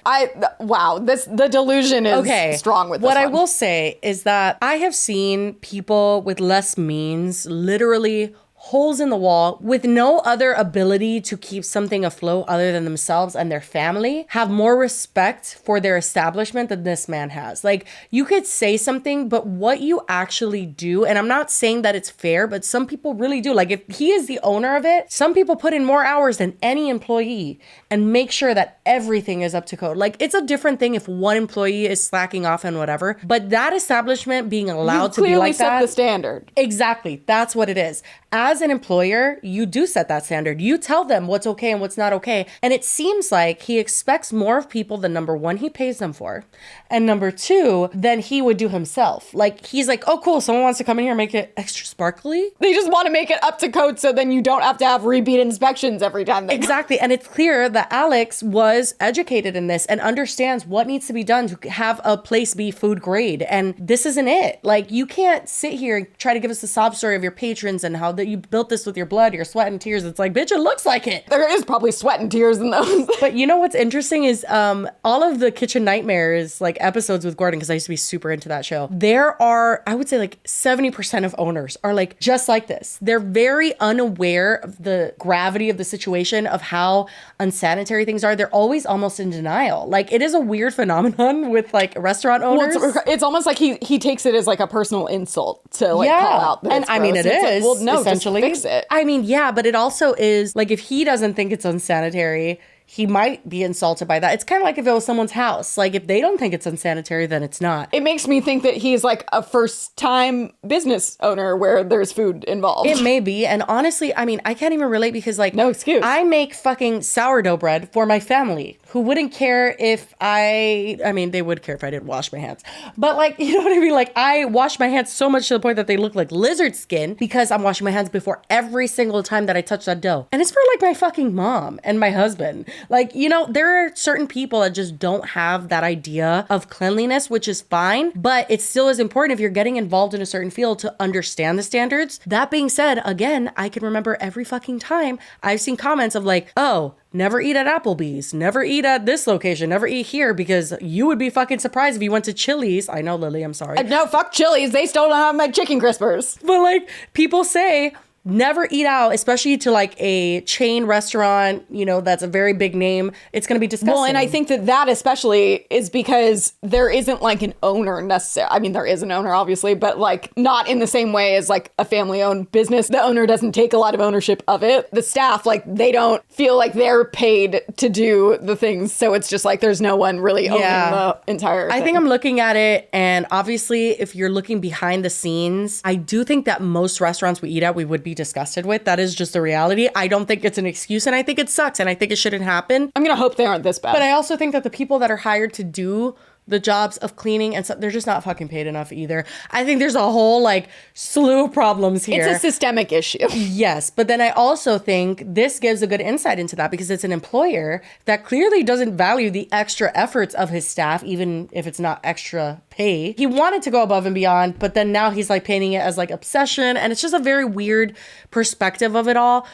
Wow, the delusion is strong with this what I one. will say is that I have seen people with less means literally holes in the wall with no other ability to keep something afloat other than themselves and their family have more respect for their establishment than this man has. Like, you could say something, but what you actually do, and I'm not saying that it's fair, but some people really do. Like, if he is the owner of it, some people put in more hours than any employee and make sure that everything is up to code. Like, it's a different thing if one employee is slacking off and whatever, but that establishment being allowed to be like that. Clearly set the standard. Exactly. That's what it is. As an employer, you do set that standard. You tell them what's okay and what's not okay. And it seems like he expects more of people than number one, he pays them for. And number two, than he would do himself. Like, he's like, oh, cool, someone wants to come in here and make it extra sparkly. They just want to make it up to code so then you don't have to have repeat inspections every time. Exactly. And it's clear that Alex was educated in this and understands what needs to be done to have a place be food grade. And this isn't it. Like, you can't sit here and try to give us the sob story of your patrons and how that you built this with your blood, your sweat and tears. It's like, bitch, it looks like it. There is probably sweat and tears in those. But you know what's interesting is all of the Kitchen Nightmares like episodes with Gordon, because I used to be super into that show. There are, I would say like 70% of owners are like just like this. They're very unaware of the gravity of the situation, of how unsanitary things are. They're always almost in denial. Like, it is a weird phenomenon with like restaurant owners. Well, it's almost like he takes it as like a personal insult to like call out that and it's I mean, gross. it It's is like, well, no, essentially. just fix it. I mean, yeah, but it also is like, if he doesn't think it's unsanitary, he might be insulted by that. It's kind of like if it was someone's house. Like, if they don't think it's unsanitary, then it's not. It makes me think that he's like a first-time business owner where there's food involved. It may be. And honestly, I mean, I can't even relate because like, no excuse. I make fucking sourdough bread for my family who wouldn't care if I mean, they would care if I didn't wash my hands. But like, you know what I mean? Like, I wash my hands so much to the point that they look like lizard skin because I'm washing my hands before every single time that I touch that dough. And it's for like my fucking mom and my husband. Like, you know, there are certain people that just don't have that idea of cleanliness, which is fine, but it still is important if you're getting involved in a certain field to understand the standards. That being said, again, I can remember every fucking time I've seen comments of like, oh, never eat at Applebee's, never eat at this location, never eat here, because you would be fucking surprised if you went to Chili's. I know, Lily, I'm sorry. No, fuck Chili's. They still don't have my chicken crispers. But like, people say, never eat out, especially to like a chain restaurant, you know, that's a very big name. It's going to be disgusting. Well, and I think that especially is because there isn't like an owner necessarily. I mean, there is an owner, obviously, but like not in the same way as like a family-owned business. The owner doesn't take a lot of ownership of it. The staff, like, they don't feel like they're paid to do the things. So it's just like there's no one really owning the entire thing. I think I'm looking at it, and obviously, if you're looking behind the scenes, I do think that most restaurants we eat at, we would be disgusted with. That is just the reality. I don't think it's an excuse, and I think it sucks, and I think it shouldn't happen. I'm gonna hope they aren't this bad. But I also think that the people that are hired to do the jobs of cleaning and stuff, they're just not fucking paid enough either. I think there's a whole like slew of problems here. It's a systemic issue. Yes, but then I also think this gives a good insight into that because it's an employer that clearly doesn't value the extra efforts of his staff, even if it's not extra pay. He wanted to go above and beyond, but then now he's like painting it as like obsession, and it's just a very weird perspective of it all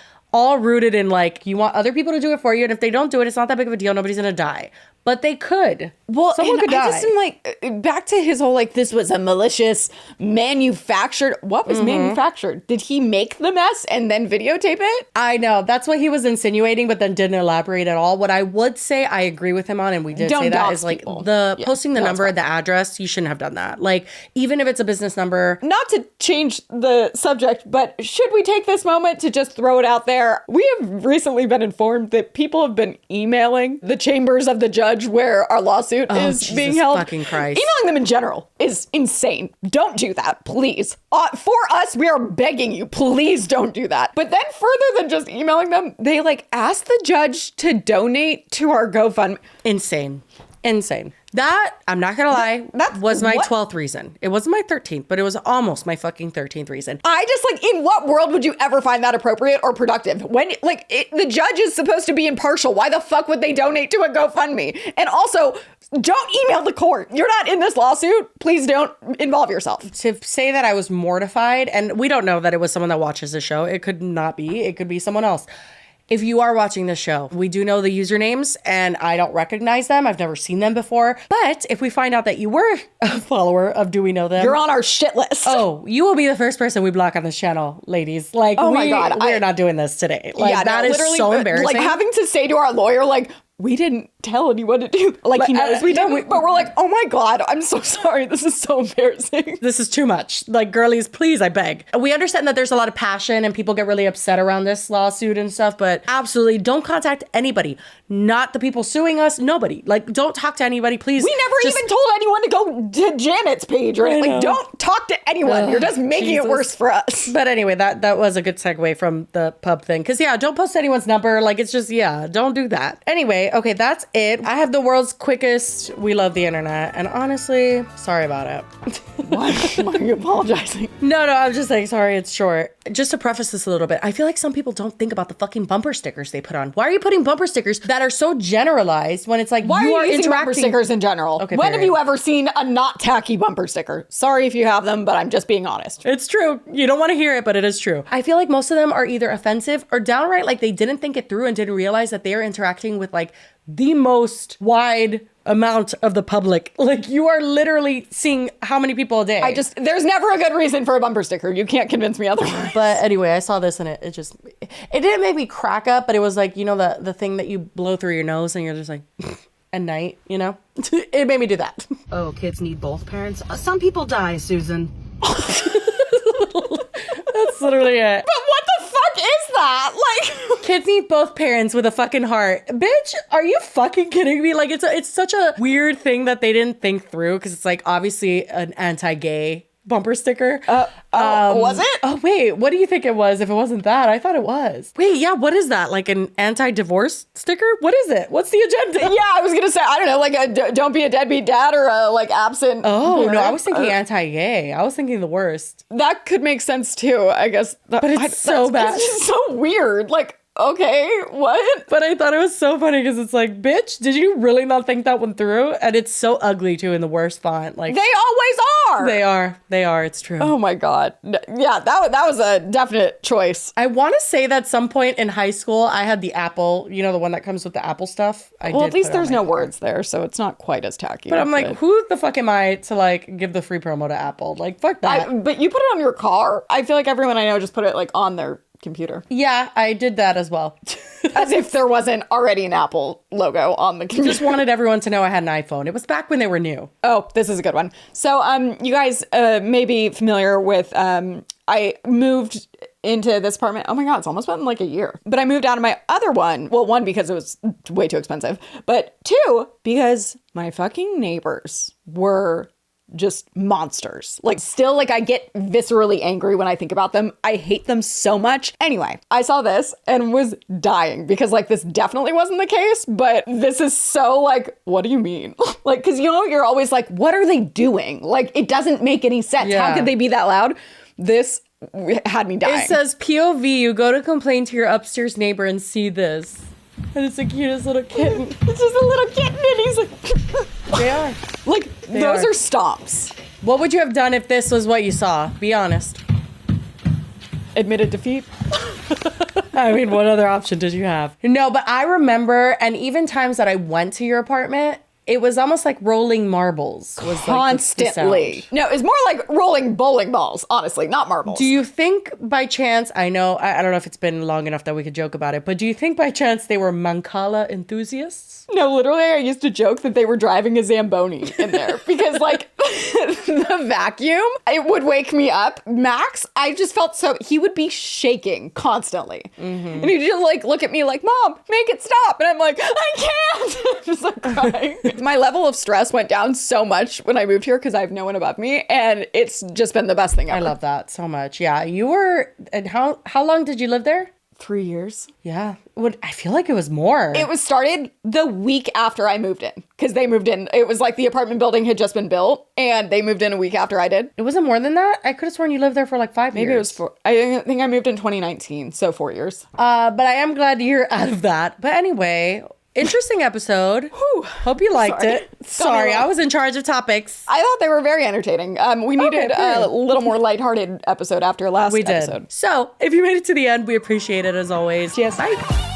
rooted in like, you want other people to do it for you, and if they don't do it, it's not that big of a deal. Nobody's gonna die. But they could. Well, someone could die. I just am like, back to his whole like, this was a malicious manufactured. What was manufactured? Did he make the mess and then videotape it? I know. That's what he was insinuating, but then didn't elaborate at all. What I would say I agree with him on, and we did say that, is like posting the number, the address, you shouldn't have done that. Like, even if it's a business number. Not to change the subject, but should we take this moment to just throw it out there? We have recently been informed that people have been emailing the chambers of the judge where our lawsuit is being held. Fucking Christ. Emailing them in general is insane. Don't do that, please. For us, we are begging you, please don't do that. But then further than just emailing them, they like asked the judge to donate to our GoFundMe. Insane. That, I'm not gonna lie, that was my 12th reason. It wasn't my 13th, but it was almost my fucking 13th reason. I just like, in what world would you ever find that appropriate or productive? When like the judge is supposed to be impartial, why the fuck would they donate to a GoFundMe? And also, don't email the court. You're not in this lawsuit. Please don't involve yourself. To say that I was mortified, and we don't know that it was someone that watches the show. It could not be. It could be someone else. If you are watching this show, we do know the usernames and I don't recognize them. I've never seen them before. But if we find out that you were a follower of Do We Know Them? You're on our shit list. Oh, you will be the first person we block on this channel, ladies. Like, oh my God. We're not doing this today. Like, yeah, that is so embarrassing. Like having to say to our lawyer, like, we didn't tell anyone to do. Like he knows we didn't, but we're like, oh my God, I'm so sorry. This is so embarrassing. This is too much. Like, girlies, please, I beg. We understand that there's a lot of passion and people get really upset around this lawsuit and stuff, but absolutely don't contact anybody. Not the people suing us. Nobody. Like, don't talk to anybody, please. We never even told anyone to go to Janet's page or anything. Like, don't talk to anyone. You're just making it worse for us. But anyway, that was a good segue from the pub thing. Because yeah, don't post anyone's number. Like, it's just, yeah, don't do that. Anyway, okay, that's it. I have the world's quickest we love the internet, and honestly, sorry about it. Why are you apologizing? No, I'm just saying sorry, it's short. Just to preface this a little bit, I feel like some people don't think about the fucking bumper stickers they put on. Why are you putting bumper stickers that are so generalized when it's like why you are are using interacting? bumper stickers in general? Okay, when have period. you ever seen a not tacky bumper sticker? Sorry if you have them, but I'm just being honest. It's true. You don't want to hear it, but it is true. I feel like most of them are either offensive or downright like they didn't think it through and didn't realize that they are interacting with like the most wide amount of the public. Like, you are literally seeing how many people a day. There's never a good reason for a bumper sticker. You can't convince me otherwise. But anyway, I saw this and it didn't make me crack up, but it was like, you know, the thing that you blow through your nose and you're just like, at night, you know? It made me do that. Oh, kids need both parents? Some people die, Susan. That's literally it. But what the fuck is that? Like, kids need both parents with a fucking heart. Bitch, are you fucking kidding me? Like, it's such a weird thing that they didn't think through because it's like obviously an anti-gay bumper sticker. Was it? Oh, wait, what do you think it was if it wasn't that? I thought it was. Wait, yeah, what is that? Like an anti-divorce sticker? What is it? What's the agenda? Yeah, I was going to say, I don't know, like a don't be a deadbeat dad or a like absent. Oh, no, I was thinking anti-gay. I was thinking the worst. That could make sense too, I guess. But it's so bad. It's just so weird. Like, okay, what? But I thought it was so funny because it's like, bitch, did you really not think that one through? And it's so ugly too in the worst font. Like, they always are. They are. It's true. Oh my God. Yeah, that was a definite choice. I want to say that some point in high school, I had the Apple, you know, the one that comes with the Apple stuff. Well, at least there's no words there, so it's not quite as tacky. But I'm like, who the fuck am I to like give the free promo to Apple? Like, fuck that. But you put it on your car. I feel like everyone I know just put it like on their computer. Yeah, I did that as well. As if there wasn't already an Apple logo on the computer. Just wanted everyone to know I had an iPhone. It was back when they were new. Oh, this is a good one. So, you guys may be familiar with, I moved into this apartment. Oh my God, it's almost been like a year. But I moved out of my other one. Well, one, because it was way too expensive. But two, because my fucking neighbors were just monsters. Like, still, like, I get viscerally angry when I think about them. I hate them so much. Anyway, I saw this and was dying because, like, this definitely wasn't the case, but this is so, like, what do you mean? Like, because, you know, you're always like, what are they doing? Like, it doesn't make any sense. Yeah. How could they be that loud? This had me dying. It says, POV, you go to complain to your upstairs neighbor and see this. And it's the cutest little kitten. It's just a little kitten and he's like... They are. Like, those are stomps. What would you have done if this was what you saw? Be honest. Admitted defeat. I mean, what other option did you have? No, but I remember, and even times that I went to your apartment, it was almost like rolling marbles. Was constantly. Like No, it's more like rolling bowling balls, honestly, not marbles. Do you think by chance, I know, I don't know if it's been long enough that we could joke about it, but do you think by chance they were Mancala enthusiasts? No, literally, I used to joke that they were driving a Zamboni in there because, like, the vacuum, it would wake me up. Max, I just felt so, he would be shaking constantly. Mm-hmm. And he'd just, like, look at me like, Mom, make it stop. And I'm like, I can't. Just, like, crying. My level of stress went down so much when I moved here because I have no one above me. And it's just been the best thing ever. I love that so much. Yeah, you were, and how long did you live there? 3 years. Yeah. I feel like it was more. It was started the week after I moved in because they moved in. It was like the apartment building had just been built and they moved in a week after I did. It wasn't more than that? I could have sworn you lived there for like 5 years. Maybe it was 4. I think I moved in 2019, so 4 years. But I am glad you're out of that. But anyway, interesting episode. Whew. Hope you liked it. Sorry, I was in charge of topics. I thought they were very entertaining. We needed a little more lighthearted episode after last episode. So, if you made it to the end, we appreciate it as always. Yes. Bye.